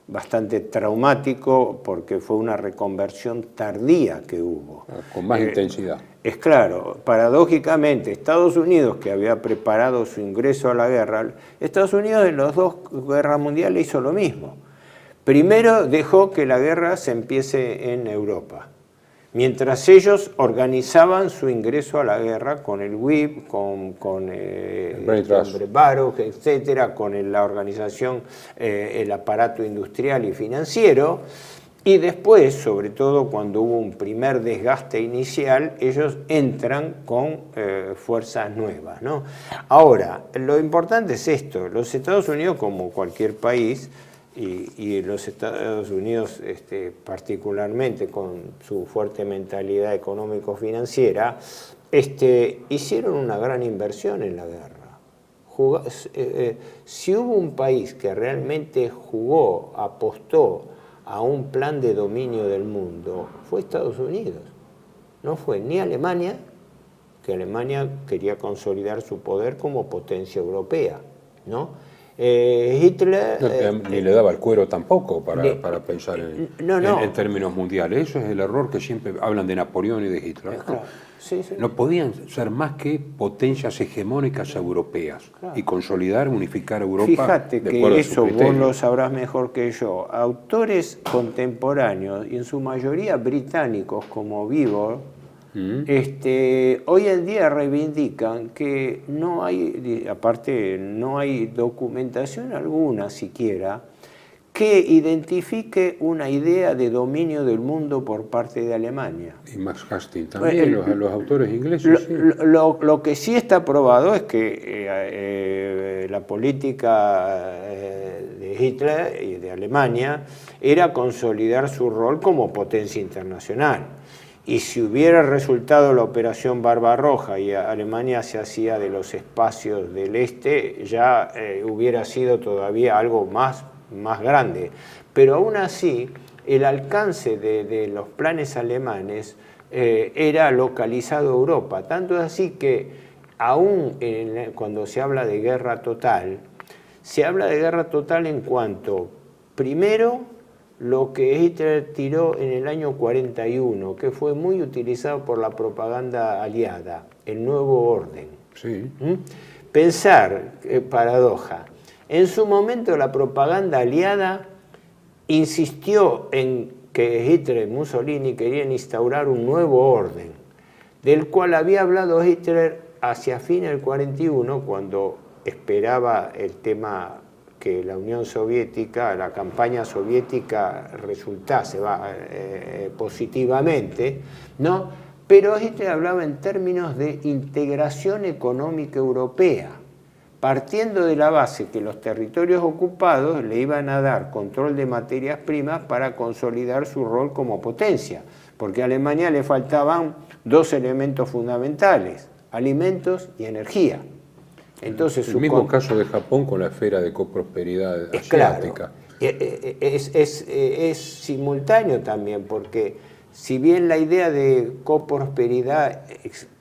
bastante traumático porque fue una reconversión tardía que hubo. Con más intensidad. Es claro, paradójicamente, Estados Unidos, que había preparado su ingreso a la guerra, Estados Unidos en las dos guerras mundiales hizo lo mismo. Primero dejó que la guerra se empiece en Europa, mientras ellos organizaban su ingreso a la guerra con el WIP, con Baruch, etcétera, con la organización, el aparato industrial y financiero. Y después, sobre todo cuando hubo un primer desgaste inicial, ellos entran con fuerzas nuevas, ¿no? Ahora, lo importante es esto, los Estados Unidos, como cualquier país, y los Estados Unidos particularmente con su fuerte mentalidad económico-financiera, hicieron una gran inversión en la guerra. Si hubo un país que realmente apostó a un plan de dominio del mundo, fue Estados Unidos. No fue ni Alemania, que Alemania quería consolidar su poder como potencia europea, ¿no? Hitler... ni le daba el cuero tampoco para pensar en términos mundiales. Eso es el error que siempre hablan de Napoleón y de Hitler. Claro. Sí. No podían ser más que potencias hegemónicas europeas, y consolidar, unificar Europa. Fíjate de que a eso su criterio. vos lo sabrás mejor que yo. Autores contemporáneos, y en su mayoría británicos como Beevor, hoy en día reivindican que no hay, aparte no hay documentación alguna siquiera que identifique una idea de dominio del mundo por parte de Alemania. Y Max Hastings también, los autores ingleses. Sí. Lo que sí está probado es que la política de Hitler y de Alemania era consolidar su rol como potencia internacional. Y si hubiera resultado la Operación Barbarroja y Alemania se hacía de los espacios del este, ya hubiera sido todavía algo más grande. Pero aún así, el alcance de los planes alemanes era localizado a Europa. Tanto es así que aún cuando se habla de guerra total, se habla de guerra total en cuanto, primero, lo que Hitler tiró en el año 41, que fue muy utilizado por la propaganda aliada, el nuevo orden. Sí. Pensar, paradoja, en su momento la propaganda aliada insistió en que Hitler y Mussolini querían instaurar un nuevo orden, del cual había hablado Hitler hacia fin del 41, cuando esperaba el tema que la Unión Soviética, la campaña soviética resultase positivamente, ¿no? Pero Hitler hablaba en términos de integración económica europea, partiendo de la base que los territorios ocupados le iban a dar control de materias primas para consolidar su rol como potencia, porque a Alemania le faltaban dos elementos fundamentales, alimentos y energía. Entonces, el mismo caso de Japón con la esfera de coprosperidad asiática. Claro, es simultáneo también, porque si bien la idea de coprosperidad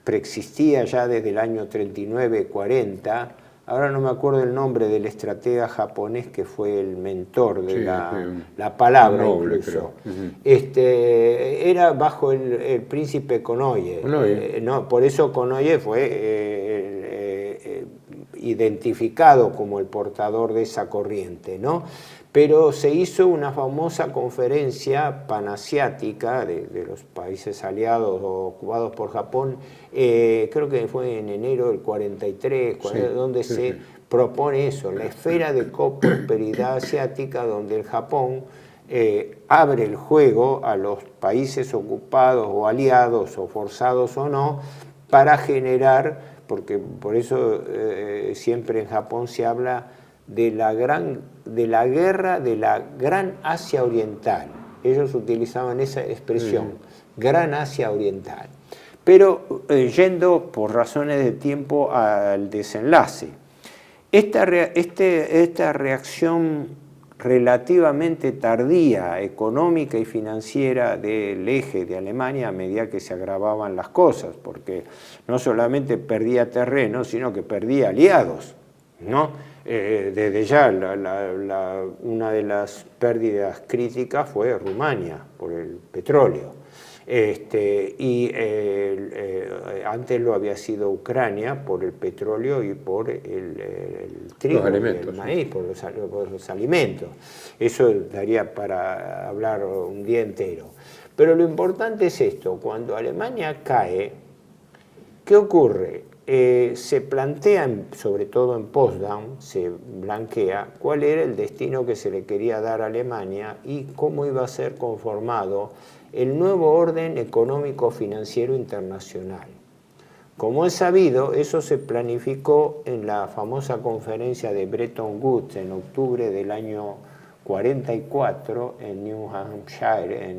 preexistía ya desde el año 39-40, ahora no me acuerdo el nombre del estratega japonés que fue el mentor de la palabra, noble, incluso. Creo. Era bajo el príncipe Konoye. Por eso Konoye fue identificado como el portador de esa corriente, ¿no? Pero se hizo una famosa conferencia panasiática de los países aliados o ocupados por Japón, creo que fue en enero del 43, donde se propone eso, la esfera de coprosperidad asiática, donde el Japón abre el juego a los países ocupados o aliados o forzados o no, para generar, porque por eso siempre en Japón se habla de la guerra de la Gran Asia Oriental. Ellos utilizaban esa expresión, Gran Asia Oriental. Pero yendo por razones de tiempo al desenlace, esta reacción relativamente tardía, económica y financiera del eje de Alemania a medida que se agravaban las cosas, porque no solamente perdía terreno, sino que perdía aliados, ¿no? Desde ya una de las pérdidas críticas fue Rumania por el petróleo, antes lo había sido Ucrania por el petróleo y por el trigo, el maíz, por los alimentos. Eso daría para hablar un día entero. Pero lo importante es esto: cuando Alemania cae, ¿qué ocurre? Se plantea, sobre todo en Potsdam, se blanquea cuál era el destino que se le quería dar a Alemania y cómo iba a ser conformado el nuevo orden económico-financiero internacional. Como es sabido, eso se planificó en la famosa conferencia de Bretton Woods en octubre del año 44 en New Hampshire.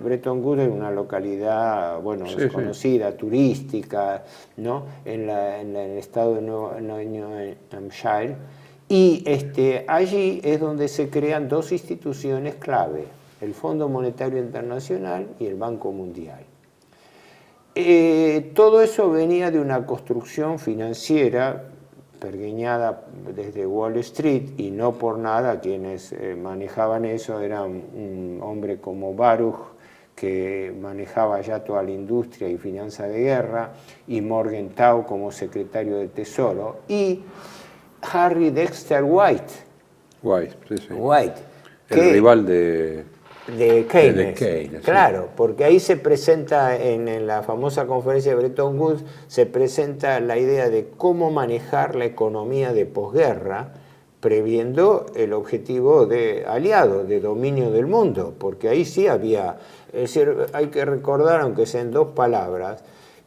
Bretton Woods es una localidad, bueno, desconocida, turística, ¿no? en el estado de New Hampshire. Y allí es donde se crean dos instituciones clave, el Fondo Monetario Internacional y el Banco Mundial. Todo eso venía de una construcción financiera pergeñada desde Wall Street, y no por nada quienes manejaban eso eran un hombre como Baruch, que manejaba ya toda la industria y finanzas de guerra, y Morgenthau como secretario de Tesoro, y Harry Dexter White, el rival de Keynes, claro, porque ahí se presenta, en la famosa conferencia de Bretton Woods, se presenta la idea de cómo manejar la economía de posguerra, previendo el objetivo de aliado, de dominio del mundo, porque ahí sí había, es decir, hay que recordar, aunque sea en dos palabras,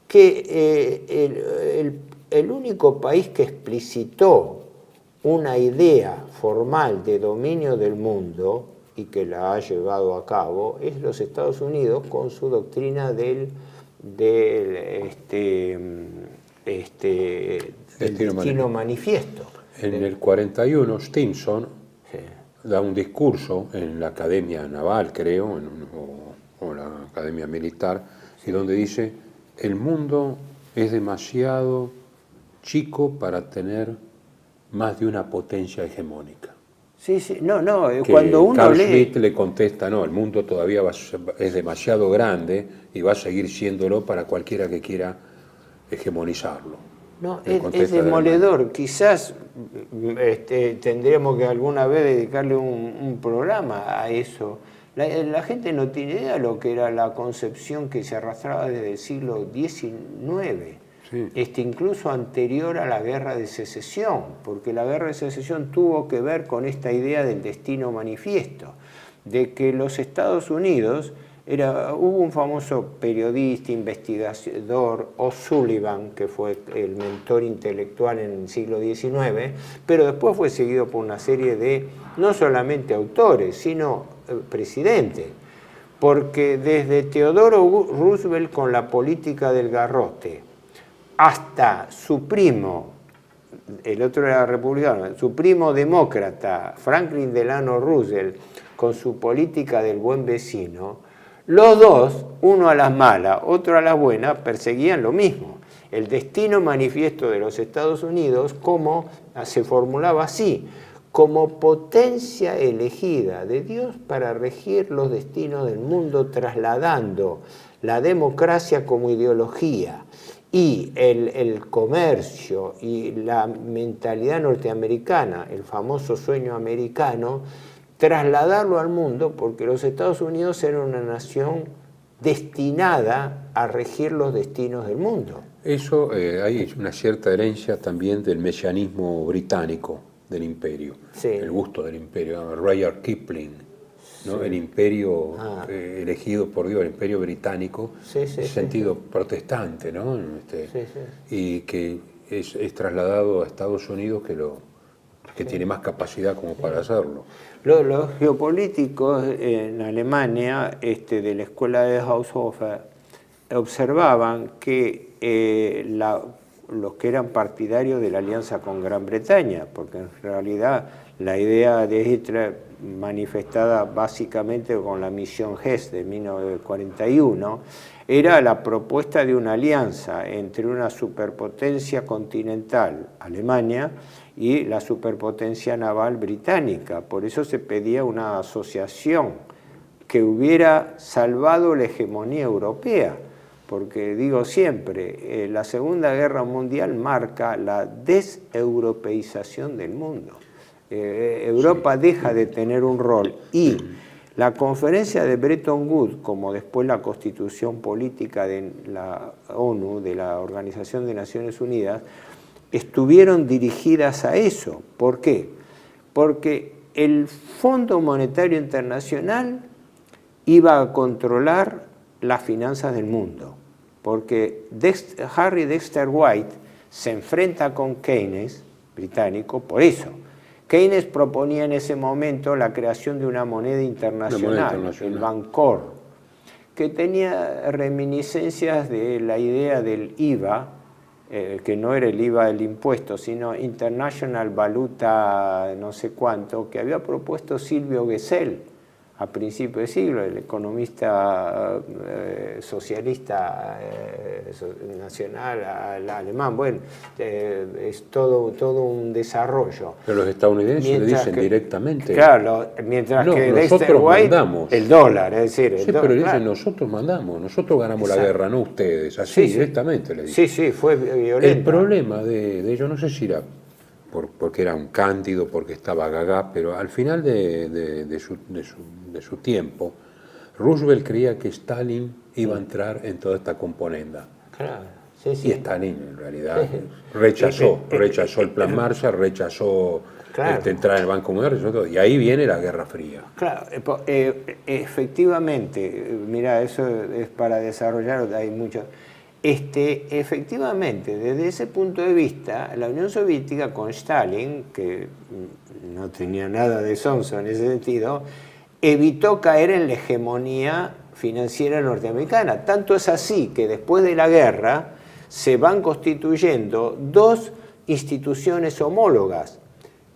que el único país que explicitó una idea formal de dominio del mundo y que la ha llevado a cabo es los Estados Unidos con su doctrina del destino manifiesto. En el 41 Stimson da un discurso en la Academia Naval, creo, o la Academia Militar, y donde dice: el mundo es demasiado chico para tener más de una potencia hegemónica. Sí, cuando uno Carl lee... Schmitt le contesta: no, el mundo todavía es demasiado grande y va a seguir siéndolo para cualquiera que quiera hegemonizarlo. No, es demoledor. Quizás tendríamos que alguna vez dedicarle un programa a eso. La gente no tiene idea de lo que era la concepción que se arrastraba desde el siglo XIX. Incluso anterior a la Guerra de Secesión, porque la Guerra de Secesión tuvo que ver con esta idea del destino manifiesto, de que los Estados Unidos, hubo un famoso periodista, investigador, O'Sullivan, que fue el mentor intelectual en el siglo XIX, pero después fue seguido por una serie de, no solamente autores, sino presidentes, porque desde Theodore Roosevelt con la política del garrote, hasta su primo, el otro era republicano, su primo demócrata, Franklin Delano Roosevelt, con su política del buen vecino, los dos, uno a las malas, otro a las buenas, perseguían lo mismo. El destino manifiesto de los Estados Unidos, como se formulaba así: como potencia elegida de Dios para regir los destinos del mundo, trasladando la democracia como ideología y el comercio y la mentalidad norteamericana, el famoso sueño americano, trasladarlo al mundo, porque los Estados Unidos eran una nación destinada a regir los destinos del mundo. Eso, hay una cierta herencia también del mesianismo británico del imperio, el gusto del imperio, Rudyard Kipling, ¿no? El imperio elegido por Dios, el imperio británico, en sentido protestante, ¿no? Y que es trasladado a Estados Unidos, que tiene más capacidad como para hacerlo. Los geopolíticos en Alemania, de la escuela de Haushofer, observaban que los que eran partidarios de la alianza con Gran Bretaña, porque en realidad la idea de Hitler, manifestada básicamente con la misión Hess de 1941, era la propuesta de una alianza entre una superpotencia continental, Alemania, y la superpotencia naval británica. Por eso se pedía una asociación que hubiera salvado la hegemonía europea, porque digo siempre, la Segunda Guerra Mundial marca la deseuropeización del mundo. Europa deja de tener un rol, y la conferencia de Bretton Woods, como después la constitución política de la ONU, de la Organización de Naciones Unidas, estuvieron dirigidas a eso. ¿Por qué? Porque el Fondo Monetario Internacional iba a controlar las finanzas del mundo, porque Harry Dexter White se enfrenta con Keynes, británico, por eso. Keynes proponía en ese momento la creación de una moneda internacional, el Bancor, que tenía reminiscencias de la idea del IVA, que no era el IVA del impuesto, sino International Valuta no sé cuánto, que había propuesto Silvio Gesell a principios de siglo, el economista socialista nacional alemán. Bueno, es todo un desarrollo. Pero los estadounidenses le dicen directamente. Claro, mientras no, que Dexter White, mandamos. El dólar, es decir... Sí, pero le dicen, nosotros mandamos, nosotros ganamos la guerra, no ustedes. Así, directamente le dicen. Sí, fue violento. El problema de ellos, no sé si era porque era un cándido, porque estaba gaga, pero al final de su tiempo, Roosevelt creía que Stalin iba a entrar en toda esta componenda. Claro, y Stalin en realidad rechazó el plan Marshall, rechazó entrar en el Banco Mundial, y ahí viene la Guerra Fría. Claro, efectivamente, mira, eso es para desarrollar, hay mucho... efectivamente, desde ese punto de vista, la Unión Soviética con Stalin, que no tenía nada de sonso en ese sentido, evitó caer en la hegemonía financiera norteamericana. Tanto es así que después de la guerra se van constituyendo dos instituciones homólogas.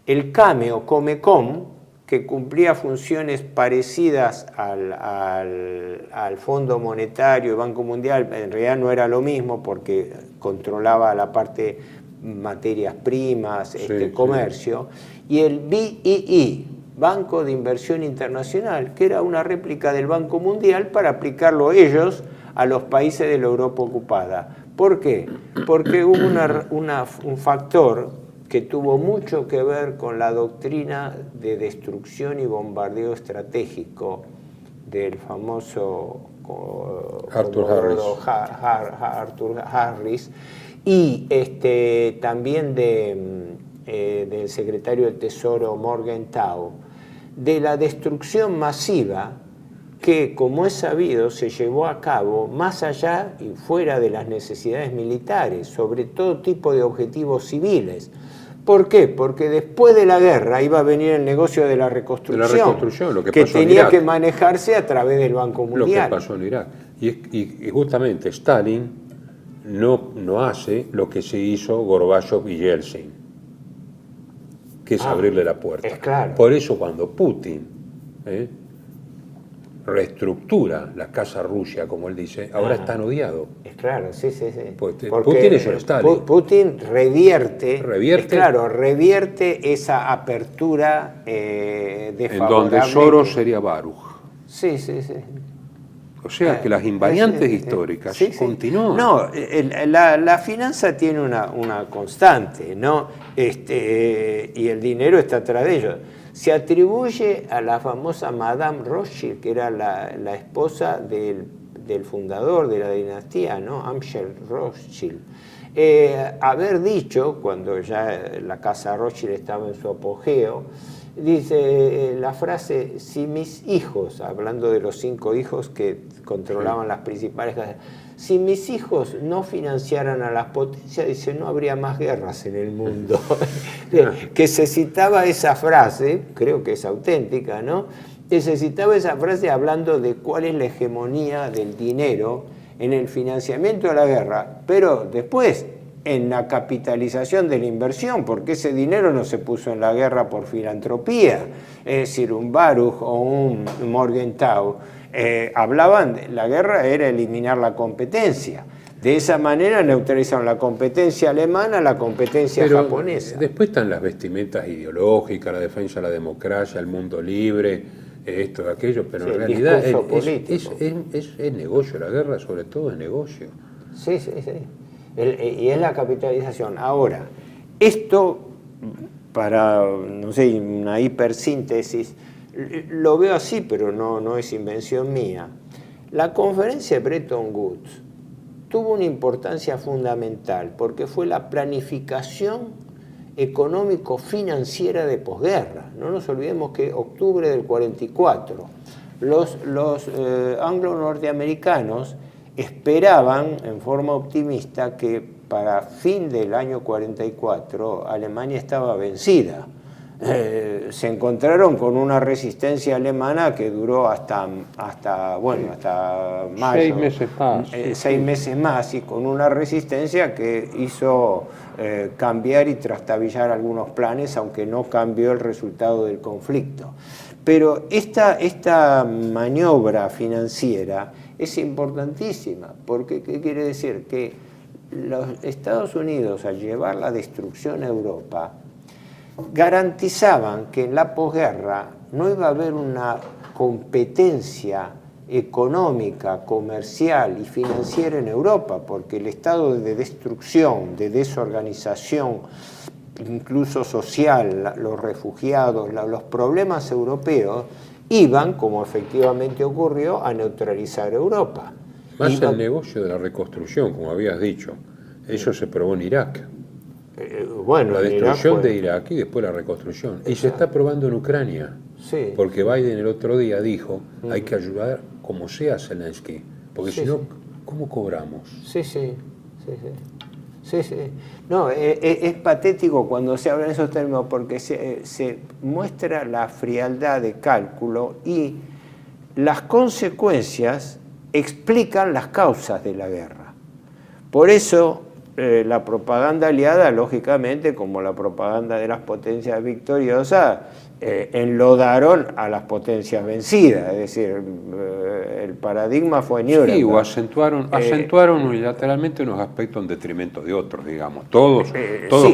El CAME o Comecon, que cumplía funciones parecidas al Fondo Monetario y Banco Mundial, en realidad no era lo mismo porque controlaba la parte materias primas, comercio, y el BII, Banco de Inversión Internacional, que era una réplica del Banco Mundial para aplicarlo ellos a los países de la Europa ocupada. ¿Por qué? Porque hubo un factor que tuvo mucho que ver con la doctrina de destrucción y bombardeo estratégico del famoso Arthur Harris y también del secretario del Tesoro Morgenthau, de la destrucción masiva que, como es sabido, se llevó a cabo más allá y fuera de las necesidades militares, sobre todo tipo de objetivos civiles. ¿Por qué? Porque después de la guerra iba a venir el negocio de la reconstrucción, lo que que pasó tenía en Irak, que manejarse a través del Banco Mundial. Lo que pasó en Irak. Y justamente Stalin no hace lo que se hizo Gorbachev y Yeltsin, que es abrirle la puerta. Es claro. Por eso cuando Putin reestructura la Casa Rusia, como él dice, ahora es tan odiado. Es claro, sí. Porque Putin es un Stalin. Putin revierte esa apertura desfavorable. En donde Soros sería Baruch. Sí. O sea que las invariantes históricas continúan. No, la finanza tiene una constante, ¿no? Y el dinero está atrás de ellos. Se atribuye a la famosa Madame Rothschild, que era la esposa del fundador de la dinastía, ¿no? Amschel Rothschild, haber dicho, cuando ya la casa Rothschild estaba en su apogeo, dice la frase, si mis hijos, hablando de los 5 hijos que controlaban las principales casas, si mis hijos no financiaran a las potencias, dice, no habría más guerras en el mundo. Que se citaba esa frase, creo que es auténtica, ¿no? Que se citaba esa frase hablando de cuál es la hegemonía del dinero en el financiamiento de la guerra, pero después en la capitalización de la inversión, porque ese dinero no se puso en la guerra por filantropía. Es decir, un Baruch o un Morgenthau hablaban de la guerra era eliminar la competencia. De esa manera neutralizaron la competencia alemana, la competencia japonesa. Después están las vestimentas ideológicas, la defensa de la democracia, el mundo libre, esto, aquello, pero en realidad es negocio, la guerra sobre todo es negocio. Sí. Y es la capitalización. Ahora, esto, para, no sé, una hipersíntesis, lo veo así, pero no es invención mía. La conferencia de Bretton Woods tuvo una importancia fundamental porque fue la planificación económico-financiera de posguerra. No nos olvidemos que octubre del 44, los anglo-norteamericanos esperaban en forma optimista que para fin del año 44 Alemania estaba vencida. se encontraron con una resistencia alemana que duró hasta mayo. 6 meses más. 6 meses más, y con una resistencia que hizo cambiar y trastabillar algunos planes, aunque no cambió el resultado del conflicto. Pero esta maniobra financiera es importantísima, porque ¿qué quiere decir? Que los Estados Unidos, al llevar la destrucción a Europa, garantizaban que en la posguerra no iba a haber una competencia económica, comercial y financiera en Europa, porque el estado de destrucción, de desorganización, incluso social, los refugiados, los problemas europeos, iban, como efectivamente ocurrió, a neutralizar Europa. Más el negocio de la reconstrucción, como habías dicho, eso se probó en Irak. La destrucción de Irak y después la reconstrucción. Exacto. Y se está probando en Ucrania. Sí. Porque Biden el otro día dijo, hay que ayudar como sea a Zelensky, porque si no, ¿cómo cobramos? Sí. No, es patético cuando se habla en esos términos, porque se muestra la frialdad de cálculo y las consecuencias explican las causas de la guerra. Por eso la propaganda aliada, lógicamente, como la propaganda de las potencias victoriosas, enlodaron a las potencias vencidas, es decir, el paradigma fue Nuremberg. Sí, o acentuaron unilateralmente unos aspectos en detrimento de otros, digamos. Todos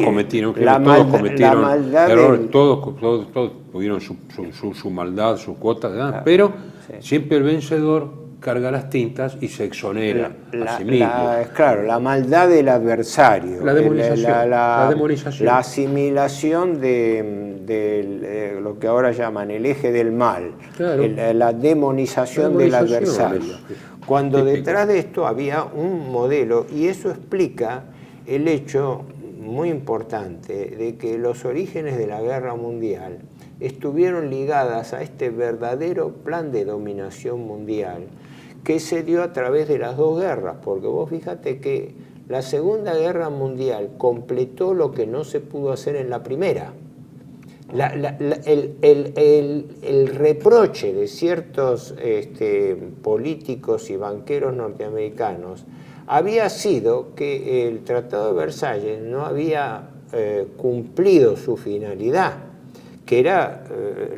cometieron errores, todos tuvieron su maldad, su cuota, pero siempre el vencedor carga las tintas y se exonera a sí mismo. Claro, la maldad del adversario. La demonización. La asimilación de lo que ahora llaman el eje del mal. Claro. La demonización del adversario. Cuando típico. Detrás de esto había un modelo, y eso explica el hecho muy importante de que los orígenes de la guerra mundial estuvieron ligadas a este verdadero plan de dominación mundial que se dio a través de las dos guerras, porque vos fíjate que la Segunda Guerra Mundial completó lo que no se pudo hacer en la primera. El reproche de ciertos políticos y banqueros norteamericanos había sido que el Tratado de Versalles no había cumplido su finalidad, que era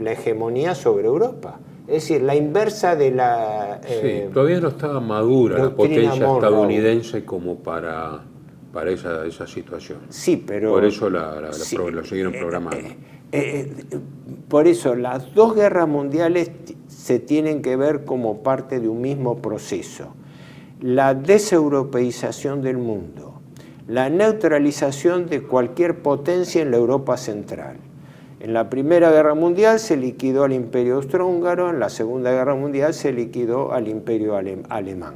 la hegemonía sobre Europa. Es decir, la inversa de la... todavía no estaba madura la potencia estadounidense como para esa situación. Sí, pero... Por eso lo siguieron programando. Por eso las dos guerras mundiales se tienen que ver como parte de un mismo proceso. La deseuropeización del mundo, la neutralización de cualquier potencia en la Europa central. En la Primera Guerra Mundial se liquidó al Imperio Austrohúngaro, en la Segunda Guerra Mundial se liquidó al Imperio alemán.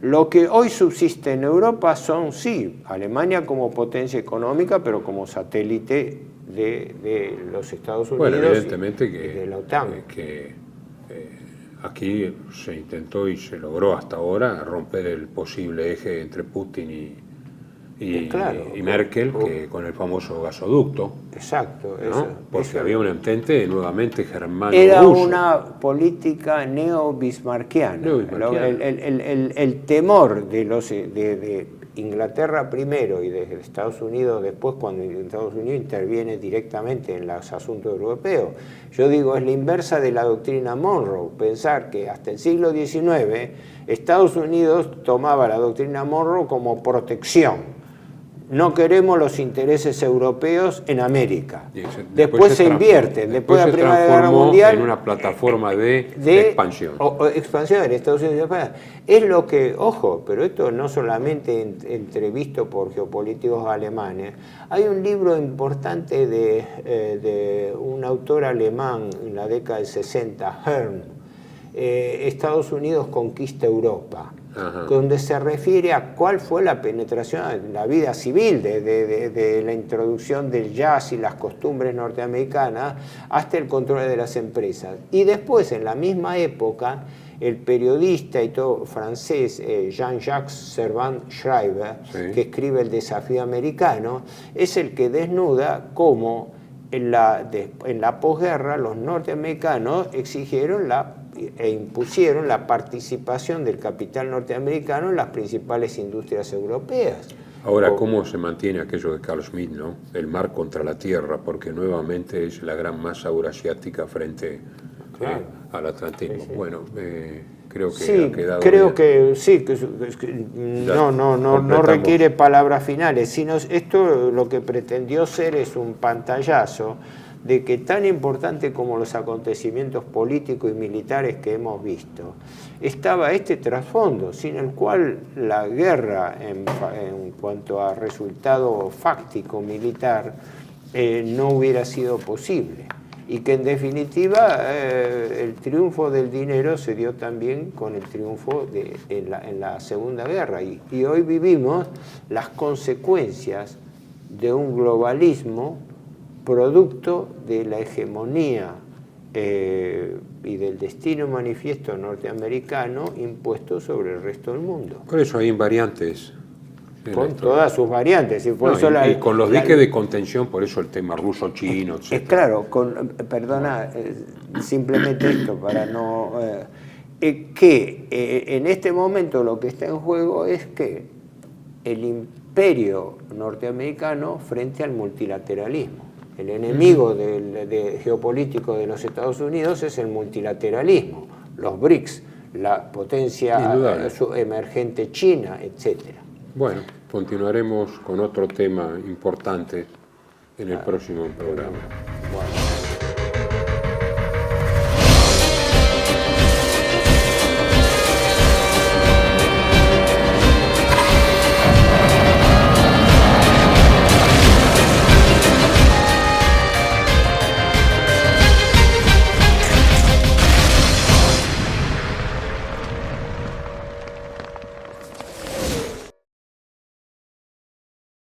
Lo que hoy subsiste en Europa son, sí, Alemania como potencia económica, pero como satélite de los Estados Unidos, bueno, evidentemente y de la OTAN. Aquí se intentó y se logró hasta ahora romper el posible eje entre Putin y Merkel, que con el famoso gasoducto. Exacto. ¿No? Porque había un entente nuevamente germano-ruso. Era una política neo-bismarckiana. El temor de Inglaterra primero y de Estados Unidos después, cuando Estados Unidos interviene directamente en los asuntos europeos. Yo digo, es la inversa de la doctrina Monroe. Pensar que hasta el siglo XIX Estados Unidos tomaba la doctrina Monroe como protección. No queremos los intereses europeos en América. Después se invierten. Después de la Primera Guerra Mundial, en una plataforma de expansión. Expansión en Estados Unidos y España. Es lo que, ojo, pero esto no solamente entrevisto por geopolíticos alemanes. Hay un libro importante de un autor alemán en la década del 60, Herm, Estados Unidos conquista Europa. Ajá. Donde se refiere a cuál fue la penetración en la vida civil de la introducción del jazz y las costumbres norteamericanas hasta el control de las empresas. Y después, en la misma época, el periodista y todo francés Jean-Jacques Servan-Schreiber, sí, que escribe El desafío americano, es el que desnuda cómo en la posguerra los norteamericanos exigieron e impusieron la participación del capital norteamericano en las principales industrias europeas. Ahora, ¿cómo se mantiene aquello de Carl Schmitt, ¿no? El mar contra la tierra, porque nuevamente es la gran masa eurasiática frente al Atlantismo. Sí, sí. Bueno, creo que ha quedado creo bien. Que sí, no requiere palabras finales, sino esto lo que pretendió ser es un pantallazo de que tan importante como los acontecimientos políticos y militares que hemos visto, estaba este trasfondo, sin el cual la guerra en cuanto a resultado fáctico militar no hubiera sido posible. Y que en definitiva el triunfo del dinero se dio también con el triunfo en la Segunda Guerra. Y hoy vivimos las consecuencias de un globalismo producto de la hegemonía y del destino manifiesto norteamericano impuesto sobre el resto del mundo. Por eso hay invariantes. Con todas sus variantes. Y, por eso y con los diques de contención, por eso el tema ruso-chino, etc. Es claro, perdona, simplemente esto para no... que en este momento lo que está en juego es que el imperio norteamericano frente al multilateralismo. El enemigo geopolítico de los Estados Unidos es el multilateralismo, los BRICS, la potencia emergente China, etcétera. Bueno, continuaremos con otro tema importante en el próximo programa. Bueno.